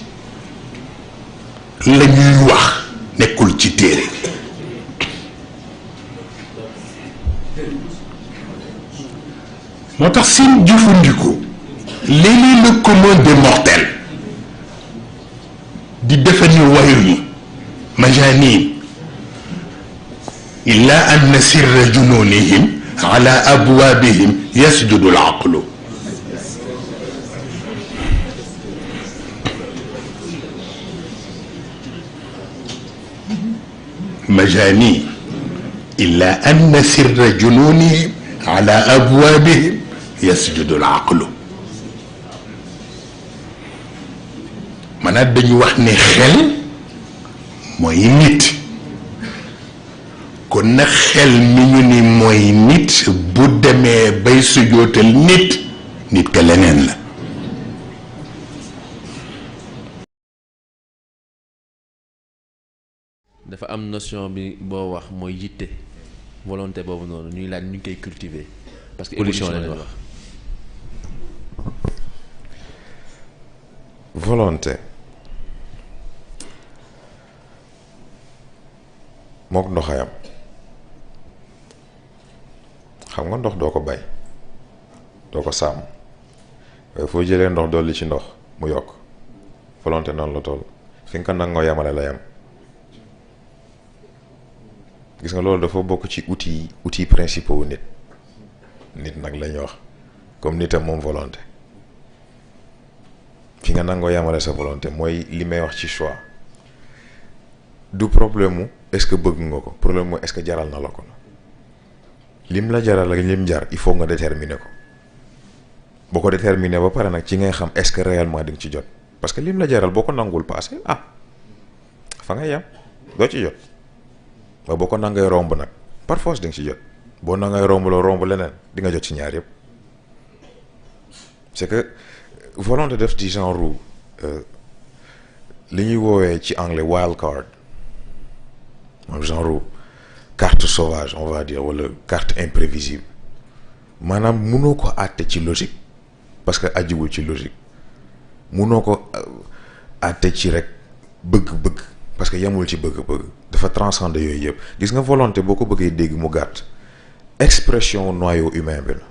la ñuy wax nekkul ci téere moo tax seen jëfandiku léeg-léeg le commun des mortels di defe ni wayuñu majanin illa anna sirra jununihim ala abwabihim yasjudu al aqlu مجانين إلا أن سر جنونهم على أبوابهم يسجد العقل maanaam dañu wax ne xel mooy nit kon nag xel mi ñu ni mooy nit bu demee bay sujootal nit ka leneen la dafa am notion bi boo wax mooy yitte volonté boobu noonu ñuy laaj ñu ngi koy cultiver parce que évolution lañ wax volonté mook ndoxayam xam nga ndox doo ko bay doo ko sàmm waaye foo jëlee ndox dolli ci ndox mu yokk volonté noonu la toll fi nga ko nangoo yamale la yam gis nga loolu dafa bokk ci outils principaux wu nit nag lañu wax comme nitam moom volonté fi nga nangoo yamale sa volonté mooy li may wax ci choix du problème mu est-ce que bëgg nga ko problème mooy est-ce que jaral na la ko lim la jaral ak lim jar il faut nga déterminer ko boo ko déterminer ba pare nag ci ngay xam est-ce que réellement di nga ci jot parce que lim la jaral boo ko nangul passé fa nga yam doo ci jot waaye boo ko nangay romb nag par force di nga ci jot boo nangay romb leneen di nga jot ci ñaar yëpp c'est que volonté def ci genre li ñuy woowee ci anglais wild card moom genre carte sauvage on va dire wala carte imprévisible maanaam mënoo ko àtte ci logique parce que ajiwul ci logique munoo ko àtte ci rek bëgg-bëgg parce que yemul ci bëgg-bëgg dafa transcender yooyu yëpp gis nga volonté boo ko bëggee dégg mu gàtt expression noyau humain bi la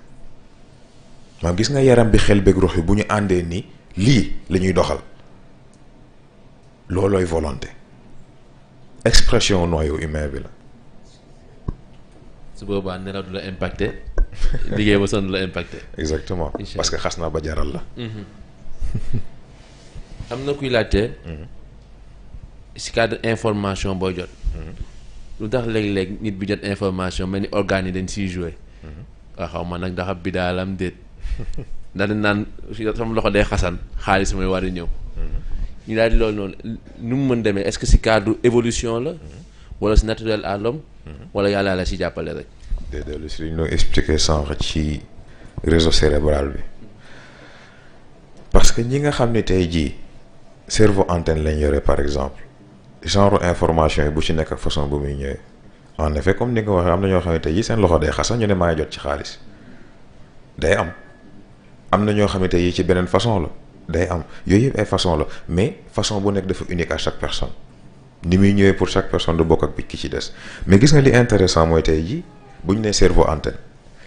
maanaam gis nga yaram bi xel beeg ruux yi bu ñu àndee ni lii la ñuy doxal loolooy volonté expression noyau humain bi la. su boobaa nelaw du la impacté liggéey ba sonn du la impacté. exactement parce que xas naa ba jaral la. am na kuy laajte. si cadre information booy jot. lu tax léeg-léeg nit bi jot information mel ni organes yi dañ siy joué. waaw xaw ma nag ndax bi daalam déet. ndax dañ naan sama loxo day xasan xaalis mooy war a ñëw. ñu daal di loolu noonu nu mu mën demee est-ce que si cadre évolution la. wala c'est naturel à l'homme wala yàlla la si jàppale rek. déedéet lu si li ñu doon expliqué sànq ci réseau cérébral bi parce que ñi nga xam ne tey jii cerveau antenne lañ yore par exemple genre information yi bu ci nekk ak façon bu muy ñëwee en effet comme ni nga ko waxee am na ñoo xam ne tey jii seen loxo day xasan ñu ne maa ngi jot ci xaalis day am na ñoo xam ne tey jii ci beneen façon la day am yooyu yëpp ay façon la mais façon bu nekk dafa unique à chaque personne. ni muy ñëwee pour chaque personne du bokk ak bi ki ci des mais gis nga li intéressant mooy tey jii bu ñu nee cerveau antenne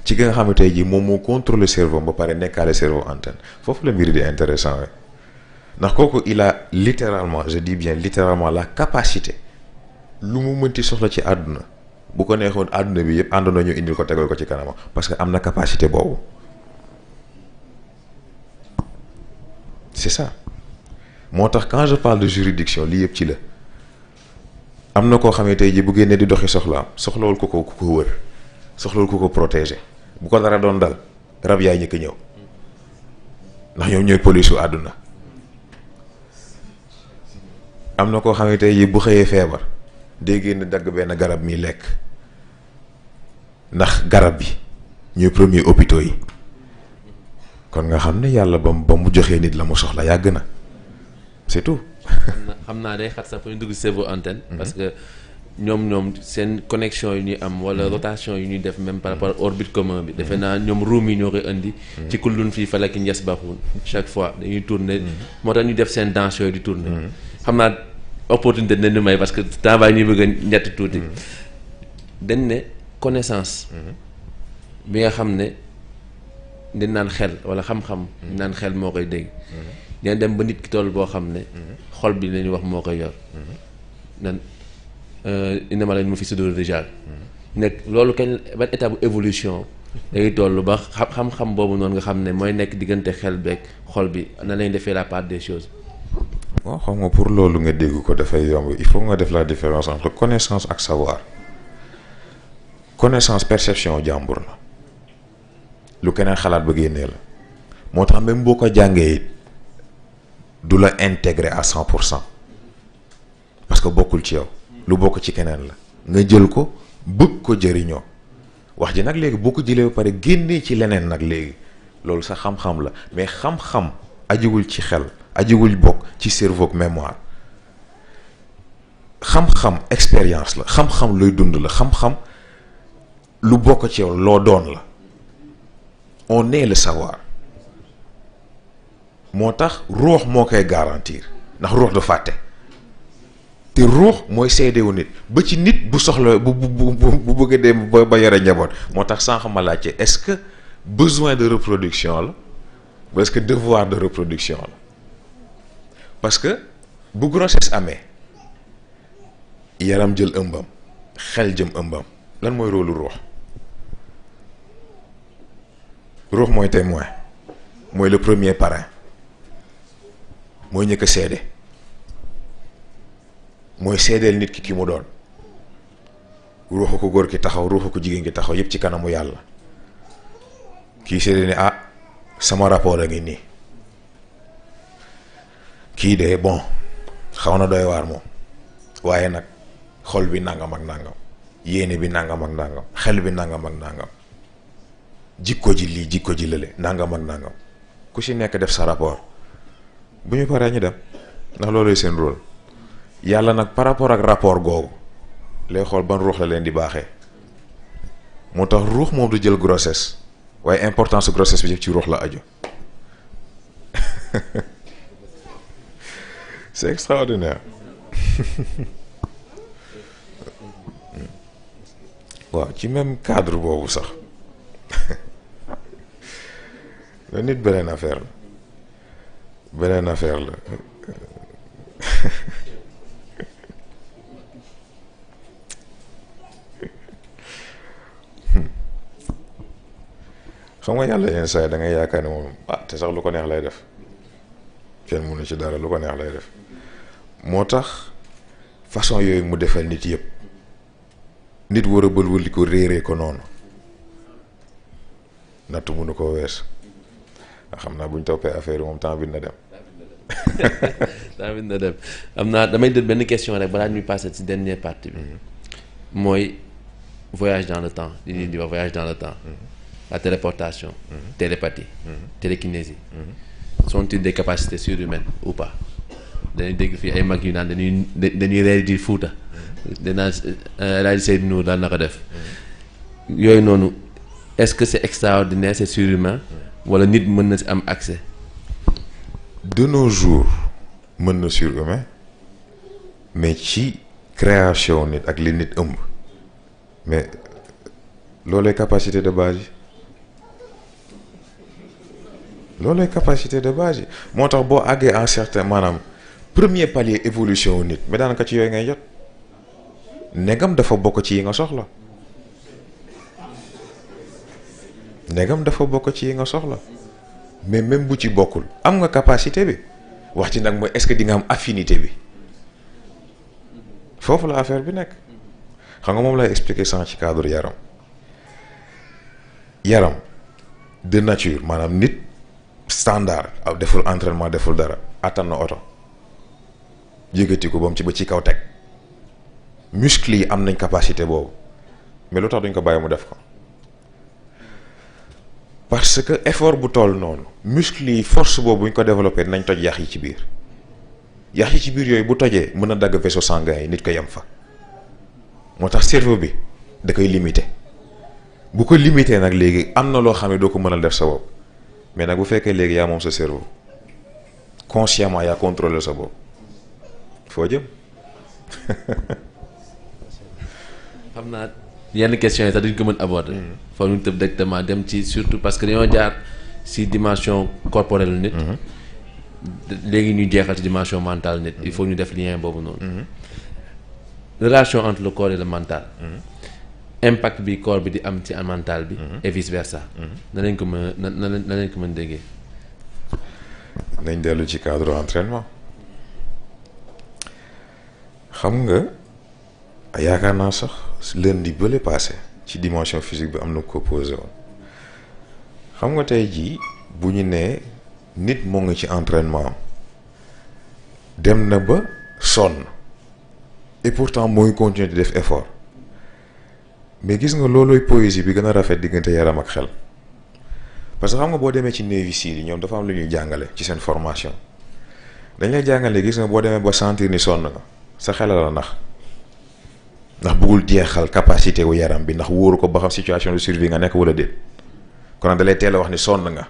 ci gi nga xam ne tey jii moom moo contrôler cerveau ba pare nekkaale cerveau antenne foofu la mbir di intéressant we ndax kooku il a littéralement je dis bien littéralement la capacité lu mu mënti soxla ci àdduna bu ko neexoon àdduna bi yëpp àndoon ñu indil ko tegal ko ci kanama parce que am na capacité boobu c'est ça moo tax quand je parle de juridiction lii yëpp ci la. am na koo xam ne tey jii bu génnee di doxi soxlaam soxlawul ku ko wër soxlawul ku ko protéger bu ko dara doon dal rab yaay ñëkk ñëw ndax ñoom ñooy police su àdduna. am na koo xam ne tey jii bu xëyee feebar day génn dagg benn garab mi lekk ndax garab bi ñooy premier hôpitaux yi kon nga xam ne yàlla ba mu joxee nit la mu soxla yàgg na c'est tout. xam naa day xat sax pour ñu dugg cerveau antenne. parce que ñoom seen connexion yu ñuy am wala rotation yu ñuy def même par rapport orbite commun bi. defe naa ñoom ruum yi ñoo koy indi. ci kullun fii falaki yasbahuun chaque fois dañuy tourner. moo tax ñu def seen danse yooyu di tourner. xam naa opportunité dinañu may parce que temps baa ñuy bëgg a ñetti tuuti. dañ ne connaissance. bi nga xam ne dañ naan xel wala xam-xam. naan xel moo koy dégg. dina dem ba nit ki toll boo xam ne xol bi lañuy wax moo koy yor nan inama lañ mu fi sudur rijal nekk loolu kañ ban état bu évolution dañuy toll ba xam-xam boobu noonu nga xam ne mooy nekk diggante xel beeg xol bi na lañ defee la part des choses. bon xam nga pour loolu nga dégg ko dafay yomb il faut nga def la différence entre connaissance ak savoir connaissance perception jàmbur la lu keneen xalaat ba génnee la moo tax même boo ko jàngee it du la intégrer à 100% parce que bokkul ci yow lu bokk ci keneen la nga jël ko bëgg ko jëriñoo wax ji nag léegi boo ko jëlee ba pare génnee ci leneen nag léegi loolu sa xam-xam la mais xam-xam ajiwul ci xel ajiwul bokk ci cerveau ak mémoire xam-xam expérience la xam-xam looy dund la xam-xam lu bokk ci yow loo doon la on est le savoir moo tax ruux moo koy garantir ndax ruux du fàtte te ruux mooy seedewu nit ba ci nit bu soxla bu bëgg a dem ba yore njaboot moo tax sànq ma laajte est-ce que besoin de reproduction la ou est-ce que devoir de reproduction la parce que bu grossesse amee yaram jël ëmbam xel jëm ëmbam lan mooy rôle ruux ruux mooy témoin mooy le premier parrain mooy ñëkk a seede mooy seedeel nit ki mu doon ruuxu ko góor ki taxaw ruuxu ko jigéen ki taxaw yépp ci kanamu yàlla kii seede ni ah sama rapport a ngi nii kii de bon xaw na doy waar moom waaye nag xol bi nangam ak nangam yéene bi nangam ak nangam xel bi nangam ak nangam jikko ji lii jikko ji lële nangam ak nangam ku ci nekk def sa rapport bu ñu paree ñu dem ndax looluy seen rôle yàlla nag par rapport ak rapport googu lay xool ban ruux la leen di baaxee moo tax ruux moom du jël grossesse waaye importance grossesse bi ci ruux la aju c'est extraordinaire. waaw ci même cadre boobu sax la nit beneen affaire la xam nga yàlla yenn saa yi da ngay yaakaar ne moom te sax lu ko neex lay def kenn mënu ci dara, lu ko neex lay def. moo tax façon yooyu mu defal nit yëpp nit war a bëlwëli ko réeree ko noonu natt mënu ko wees. xam naa bu ñu toppee affaire yi moom temps bi na dem. temps bi na dem am naa damay def benn question rek balaa ñuy passer ci dernière partie bi. mooy voyage dans le temps li ñuy di wax voyage dans le temps. la téléportation. télépathie. télékinésie. sont-ils des capacités surhumaines ou pas. dañuy dégg fii ay mag yu naan dañuy reer di Fuuta. danaa rajo Seydou Nour daal na ko def. yooyu noonu est-ce que c'est extraordinaire, c'est surhumain. wala nit mën na ci am accès. de nos jours mën na surhumain mais ci création nit ak li nit ëmb mais loolay capacité de base yi loolay capacité de base yi moo tax boo àggee en certain maanaam premier palier évolution nit mais daanaka ci yooyu ngay jot ndegam dafa bokk ci yi nga soxla mais même bu ci bokkul am nga capacité bi wax ci nag mooy est-ce que di nga am affinité bi foofu la affaire bi nekk xam nga moom lay expliquer sans ci cadre yaram de nature maanaam nit standard aw deful entraînement deful dara attan na oto yëkkati ko ba mu ci ba ci kaw teg muscles yi am nañ capacité boobu mais lu tax duñ ko bàyyi mu def ko parce que effort bu toll noonu muscles yi force boobu bu ñu ko développé nañ toj yax yi ci biir yooyu bu tojee mën a dagg vaisseau sanguin yi nit ko yem fa moo tax cerveau bi da koy limité bu ko limité nag léegi am na loo xam ne doo ko mën a def sa bopp mais nag bu fekkee léegi yaa moom sa cerveau consciemment yaa contrôler sa bopp foo jëm. xam naa yenn questions yi sax duñ ko mën aborder. foofu ñu tëb directement dem ci surtout parce que dañoo jaar ci dimension corporelle nit. léegi ñu jeexal ci dimension mentale nit. il faut ñu def lien boobu noonu. relation entre le corps et le mental. impact bi corps bi di am ci mental bi. et vice versa. nañ ko mën nañ ko mën déggee. nañ dellu ci cadre entraînement xam nga yaakaar naa sax lundi bële passé ci dimension physique bi am na ko posé woon xam nga tey jii bu ñu nee nit moo ngi ci entraînement dem na ba sonn et pourtant mooy continuer di def effort mais gis nga loolooy poésie bi gën a rafet diggante yaram ak xel parce que xam nga boo demee ci Navy Seal yi ñoom dafa am lu ñuy jàngale ci seen formation dañ lay jàngale gis nga boo demee ba sentir ni sonn nga sa xel la ndax bëggul jeexal capacité wu yaram bi ndax wóoru ko ba xam situation de survie nga nekk wala déet kon da lay teel a wax ni sonn nga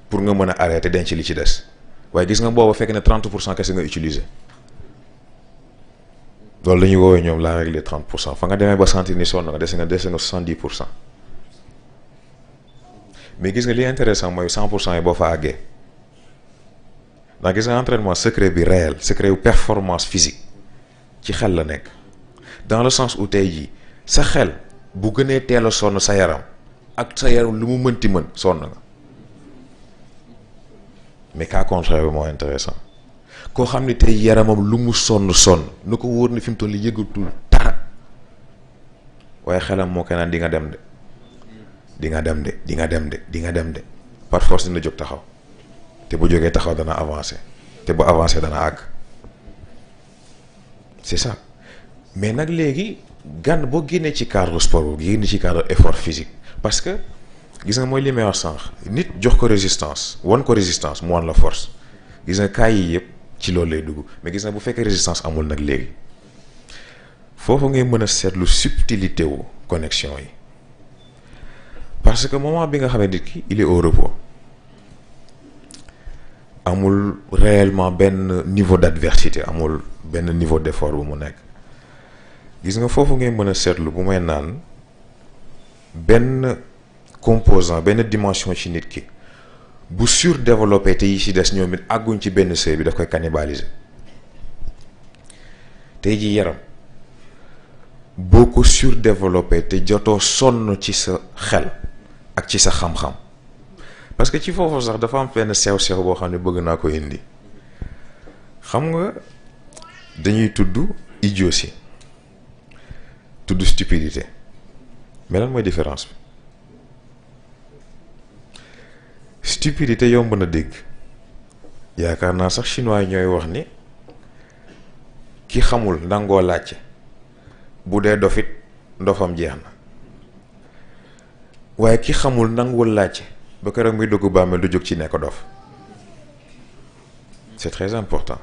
pour nga mën a arrêter denc li ci des waaye gis nga booba fekk ne 30% kese nga utiliser loolu la ñuy woowee ñoom la règle des 30% fa nga demee ba sentir ni sonn nga des nga 70%. mais gis nga li intéressant mooy 100% yi boo fa àggee ndax gis nga entraînement secret bi réel secret yu performance physique ci xel la nekk dans le sens où tey jii sa xel bu gënee teel a sonn sa yaram ak sa yaram lu mu mënti mën sonn nga mais cas contraire bi moo intéressant koo xam ne tey yaramam lu mu sonn nu ko wóor ne fi mu toll yëgatul dara waaye xelam moo koy naan di nga dem de par force dina jóg taxaw te bu jógee taxaw dana avancer te bu avancer dana àgg c'est ça mais nag léegi gan boo génnee ci cadre sport boobu génne ci cadre effort physique parce que gis nga mooy li may wax sànq nit jox ko résistance wan ko résistance mu wan la force gis nga cas yi yëpp ci loolu lay dugg mais gis nga bu fekkee résistance amul nag léegi foofu ngay mën a seetlu subtilité wu connexion yi. parce que moment bi nga xam ne nit ki il est au repos amul réellement benn niveau d'adversité, amul benn niveau d'effort bu mu nekk. Gis nga foofu ngay mën a seetlu bu may naan benn composant benn dimension ci nit ki bu surdéveloppé te yi ci des ñoom it àgguñ ci benn seuil bi daf koy cannibaliser. tey ji yaram boo ko surdéveloppé te jotoo sonn ci sa xel ak ci sa xam-xam, parce que ci foofu sax dafa am benn sew-sew boo xam ne bëgg naa ko indi. xam nga dañuy tudd idiotie tudd stupidité, mais lan mooy différence bi? Stupidité yomb na dégg, yaakaar naa sax chinois yi ñooy wax ni ki xamul nangoo laajte bu dee dofit ndofam jeex na, waaye ki xamul nanguwul laajte ba keroog muy dugg bàmmeel du jóg ci nekk dof. C'est très important.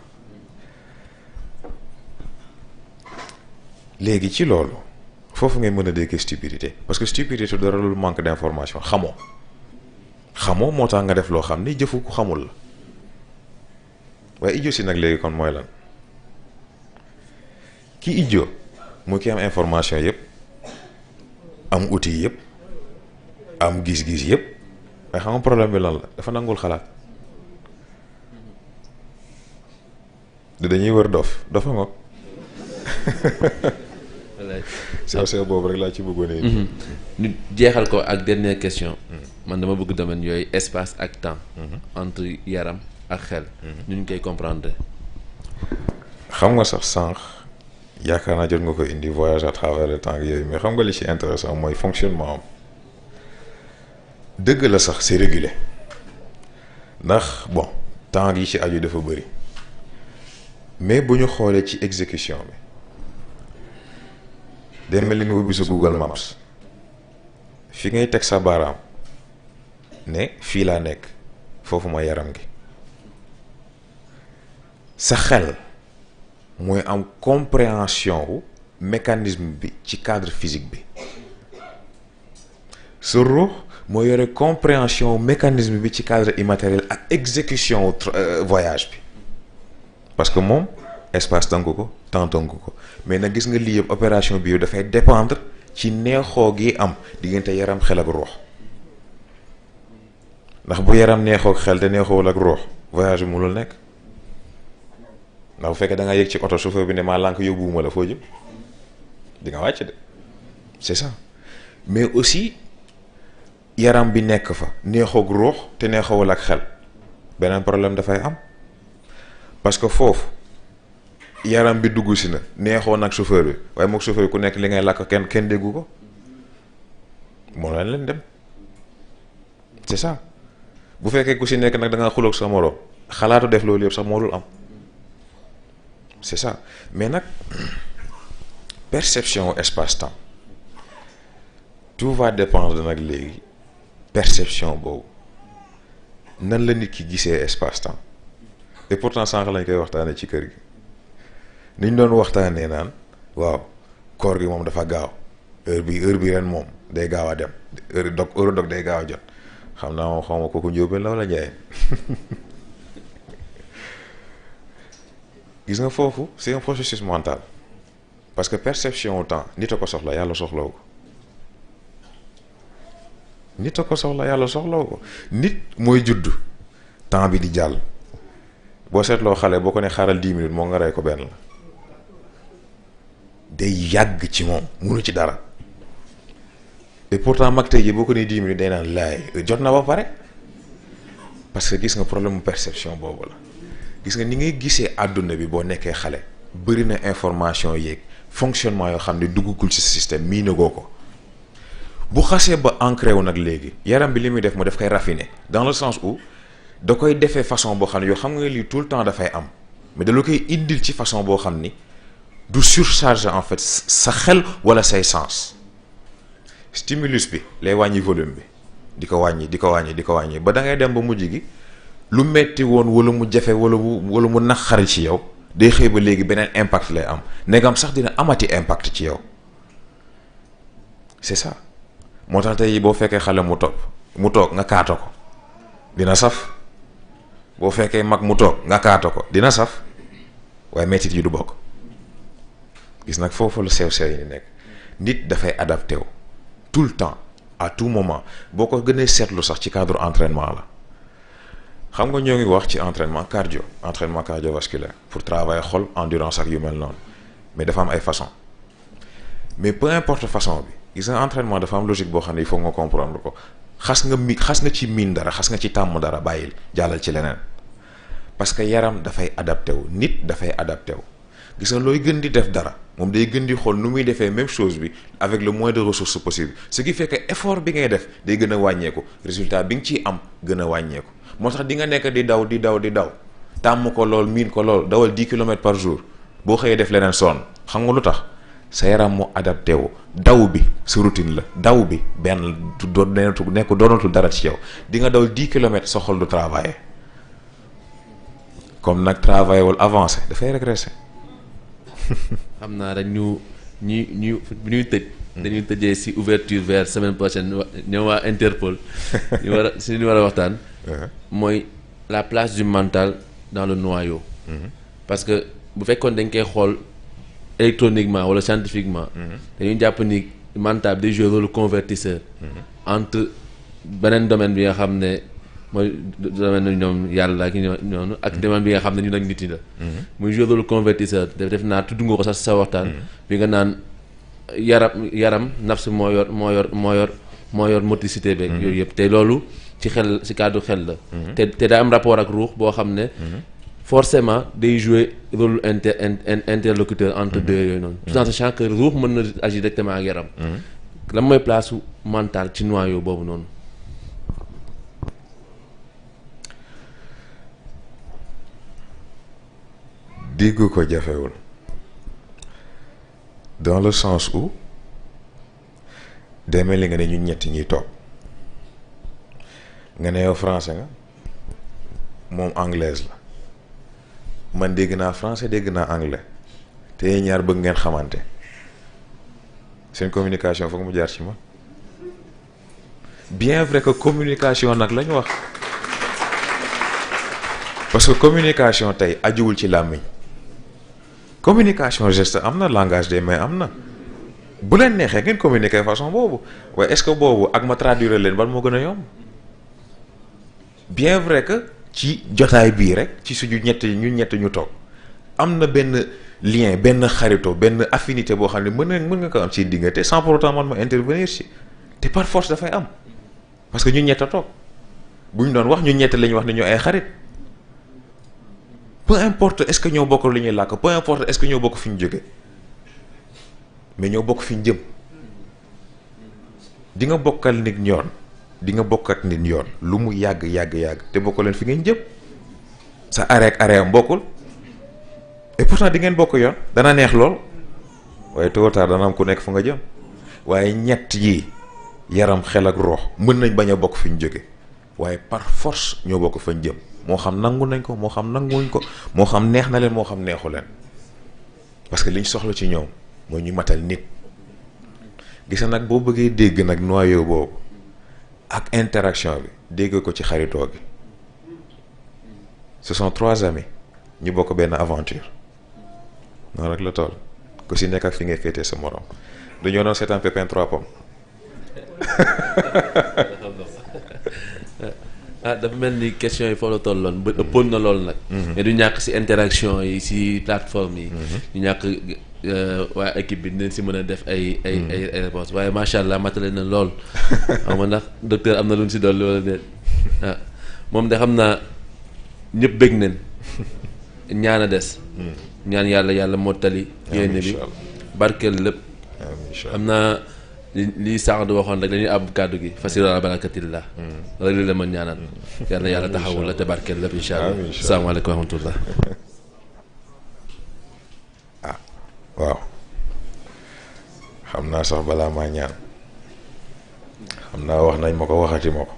léegi ci loolu foofu ngay mën a dégg stupidité, parce que stupidité dara lu manque d'information. xamoo moo tax nga def loo xam ni jëfu ku xamul la. waaye idiot si nag léegi kon mooy lan? ki idiot mu ki am information yëpp, am outil yëpp, am gis-gis yëpp, waaye xam nga problème bi lan la? dafa nangul xalaat. dañuy wër dof dafa ngoog. sew boobu rek laa ci bëggoon ñu jeexal ko ak dernière question. man dama bëgg domaine yooyu espace ak temps. entre yaram ak xel. nu ñu koy comprendre. xam nga sax sànq yaakaar naa jot nga ko indi voyage à travers le temps yooyu, mais xam nga li ci intéressant mooy fonctionnement am. dëgg la sax c'est régulé ndax bon temps yi ci aju dafa bëri, mais bu ñu xoolee ci exécution bi day mel ni nga ubbi sa Google Maps fi ngay teg sa baaraam ne fii laa nekk, foofu mooy yaram gi. sa xel mooy am compréhension wu mécanisme bi ci cadre physique bi. sa ruux moo yore compréhension mécanisme bi ci cadre immatériel ak exécution voyage bi, parce que moom espace tënk ko temps tënk ko, mais nag gis nga lii yëpp opération bi dafay dépendre ci neexoo gi am diggante yaram xel ak ruux. ndax bu yaram neexoo ak xel te neexoowul ak ruux voyage bi mënul nekk. ndax bu fekkee da nga yëg ci oto chauffeur bi ne maa lànk yóbbuwuma la foo jëm di nga wàcc de, c'est ça. mais aussi yaram bi nekk fa neexoog ruux te neexoowul ak xel, beneen problème dafay am, parce que foofu yaram bi dugg si na neexoo nag chauffeur bi, waaye moog chauffeur bi ku nekk li ngay làkk kenn déggu ko, moo leen dem. c'est ça. bu fekkee ku si nekk nag da nga xuloog sa moroom xalaatu def loolu yëpp sax moo dul am. c'est ça. mais nag perception espace-temps tout va dépendre nag léegi perception boobu nan la nit ki gisee espace-temps. et pourtant sànq lañ koy waxtaanee ci kër gi niñ doon waxtaanee naan waaw koor gi moom dafa gaaw heure bi ren moom day gaaw a dem heure dog day gaaw a jot. xam naa moom xawma kooku njóobeen la wala njaayeen. gis nga foofu c'est un processus mental, parce que perception au temps nit a ko soxla yàlla soxlawu ko. nit a ko soxla yàlla soxlawu ko. nit mooy judd temps bi di jàll boo seetloo xale boo ko ne xaaral 10 minutes moo nga rey ko benn la, day yàgg ci moom munu ci dara. et pourtant mag tey ji boo ko nee 10 minutes day naan laay jot na ba pare, parce que gis nga problème mu perception boobu la. gis nga ni ngay gisee àdduna bi boo nekkee xale bëri na information yeeg fonctionnement yoo xam ne duggagul ci système mii nagoo ko. bu xasee ba ancré wu nag léegi yaram bi li muy def mu def koy raffiner dans le sens où da koy defee façon boo xam ne yoo xam nga lii tout le temps dafay am, mais da la koy indil ci façon boo xam ni du surcharge en fait sa xel wala say sens. stimulus bi lay wàññi volume bi di ko wàññi ba da ngay dem ba mujj gi lu metti woon wala mu jafe wala mu naqari ci yow day xëy ba léegi beneen impact lay am, ndegam sax dina amati impact ci yow. c'est ça. moo tax tey boo fekkee xale mu toog nga kaata ko dina saf, boo fekkee mag mu toog nga kaata ko dina saf waaye mettit yi du bokk. gis nag foofu lu sew-sew yi ni nekk nit dafay adapté wu tout le temps à tout moment boo ko gënee seetlu sax ci cadre entraînement la xam nga ñoo ngi wax ci entraînement cardiovasculaire pour travailler xol endurance ak yu mel noonu mais dafa am ay façon mais peu importe façon bi gis nga entraînement dafa am logique boo xam ne il faut nga comprendre ko xas nga ci miin dara xas nga ci tàmm dara bàyyil jàllal ci leneen parce que yaram dafay adapté wu nit dafay adapté wu gis nga looy gën di def dara moom day gën di xool nu muy defee même chose bi avec le moins de ressources possible ce qui fait que effort bi ngay def day gën a wàññeeku résultat bi nga ciy am gën a wàññeeku moo tax di nga nekk di daw tàmm ko lool miin ko lool dawal 10 kilomètres par jour boo xëyee def leneen sonn xam nga lu tax sa yaram mu adapté wu daw bi sa routine la daw bi benn doonatul dara ci yow di nga daw 10 kilomètres sa xol du travailler comme nag travailler wul avancé dafay régresser. xam naa rek ñuy tëj. dañuy tëjee ci ouverture vers semaine prochaine ñoom waa Interpol. ñu war a waxtaan. mooy la place du mental dans le noyau. parce que bu fekkoon dañ koy xool électroniquement wala scientifiquement. dañuy jàpp ni mental day jouer rôle convertisseur. entre beneen domaine bi nga xam ne mooy domaine ñoom yàlla ak ñoom ak domaine bi nga xam ne ñun ak nit ñi la. muy jouer rôle convertisseur def naa tudd nga ko sax sa waxtaan. bi nga naan yaram nafs moo yor motricité beeg. yooyu yëpp te loolu ci xel ci cadre xel la. te daa am rapport ak ruux boo xam ne. forcément day jouer rôle interlocuteur entre deux yooyu noonu. tout en sachant que ruux mën na agir directement ak yaram. lan mooy place su mental ci noyau boobu noonu. dégg ko jafewul dans le sens où demee li nga ne ñun ñetti ñuy toog nga ne yow français nga moom anglaise la man dégg naa français dégg naa anglais te ñaar bëgg ngeen xamante seen communication foog mu jaar ci ma bien vrai que communication nag la ñu wax parce que communication tey ajuwul ci làmmiñ communication geste am na langage des mains am na bu leen neexee ngeen communiquer façon boobu waaye est-ce que boobu ak ma traduire leen ban moo gën a yomb bien vrai que ci jotaay bii rek ci suñu ñett ñu toog am na benn lien benn xarito benn affinité boo xam ne mën nga ko am ci diggante sans pour autant man ma intervenir ci te par force dafay am parce que ñun ñett a toog bu ñu doon wax ñun ñett la ñu wax ne ñu ay xarit peu importe est-ce que ñoo bokk lu ñuy làkk peu importe est-ce que ñoo bokk fi ñu jóge mais ñoo bokk fi ñu jëm di nga bokkal nit yoon di nga bokk ak nit yoon lu mu yàgg te bokk leen fi ngeen jëm sa arrêt am bokkul et pourtant di ngeen bokk yoon dana neex lool waaye tôt ou tard dana am ku nekk fu nga jëm waaye ñett yi yaram xel ak roox mën nañ bañ a bokk fi ñu jóge waaye par force ñoo bokk fa ñu jëm moo xam nangu nañ ko moo xam nanguwuñ ko moo xam neex na leen moo xam neexu leen parce que liñ soxla ci ñoom mooy ñu matal nit gis nag boo bëggee dégg nag noyau boobu ak interaction bi dégg ko ci xaritoo gi ce sont 3 amis ñu bokk benn aventure noonu rek la toll ku si nekk ak fi ngay féetee sa morom dañoo doon seetaan Pépin 3 pommes. dafa mel ni question yi foofu la tolloon ba ëppoon na loolu nag. mais du ñàkk ci interaction yi ci plateforme yi. du ñàkk waa équipe bi dinañ ci mën a def ay réponses waaye macha allah matale na lool. xam nga ndax docteur am na lu ñu ci dolli wala déet moom de xam naa ñëpp bëgg nañ ñaan a des. ñaan yàlla mottali. yéene bi barkeel lépp. xam naa li sànq di waxoon rek dañuy àbb kàddu gi fasiru ala barakatillah rek li la mën ñaanal yàlla taxawul la te barkeel lépp incha allah asalaamaaleykum wa rahmatullah waaw xam naa sax balaa maa ñaan xam naa wax nañ ma ko waxati ma ko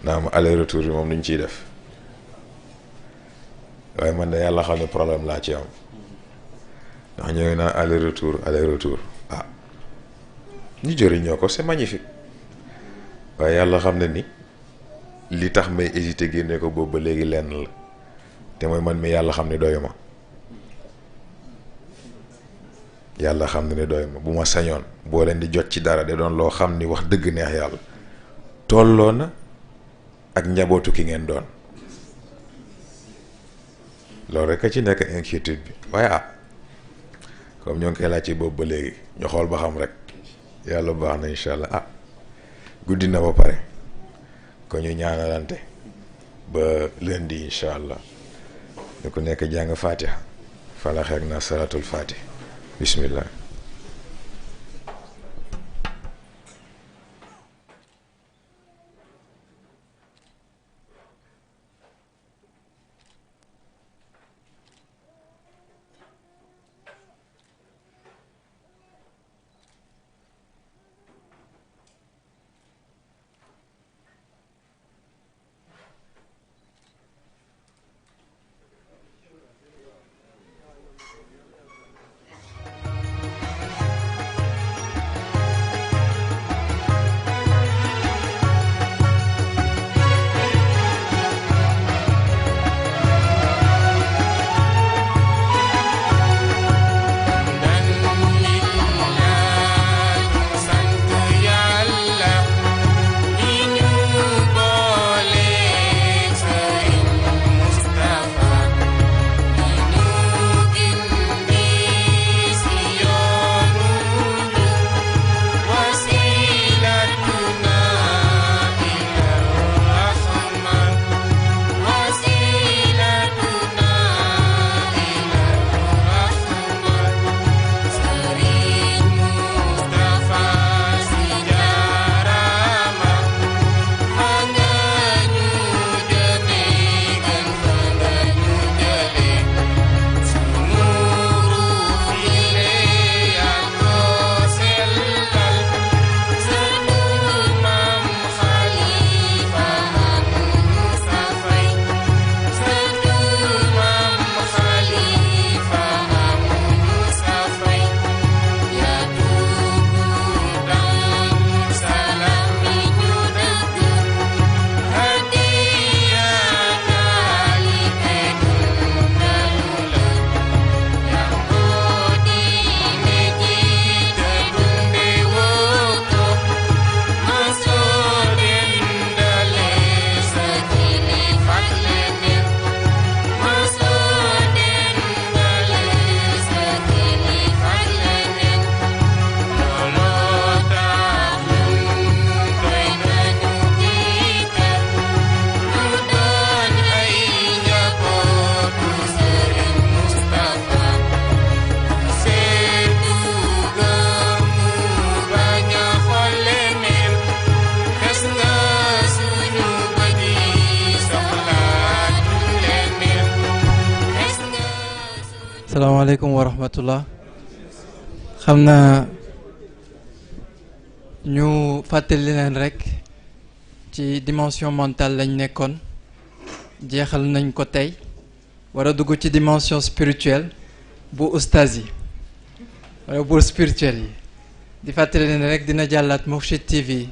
naa ma aller retour bi moom nuñ ciy def waaye man de yàlla xam ne problème laa ci am ndax ñooy naa aller retour ñu jëriñoo ko c'est magnifique waaye yàlla xam ne ni li tax may hésité génne ko boobu ba léegi lenn la te mooy man mi yàlla xam ne doyuma yàlla xam ne doyuma bu ma sañoon boo leen di jot ci dara de doon loo xam ni wax dëgg neex yàlla tolloo na ak njabootu ki ngeen doon loolu rek a ci nekk inquiétude bi waaye comme ñoo ngi koy laaj ci boobu ba léegi ñu xool ba xam rek yàlla baax na incha allah guddi na ba pare ko ñu ñaanalante ba lundi incha allah ñu ko nekk jàng fatiha falax ak na salatul fatih bismillah salaamaaleykum wa rahmatullah xam naa ñu fàttali leen rek ci dimension mentale lañ nekkoon jeexal nañ ko tey war a dugg ci dimension spirituelle bu ustaz yi wala bu spirituel yi di fàttali leen rek dina jàllaat Mourchid TV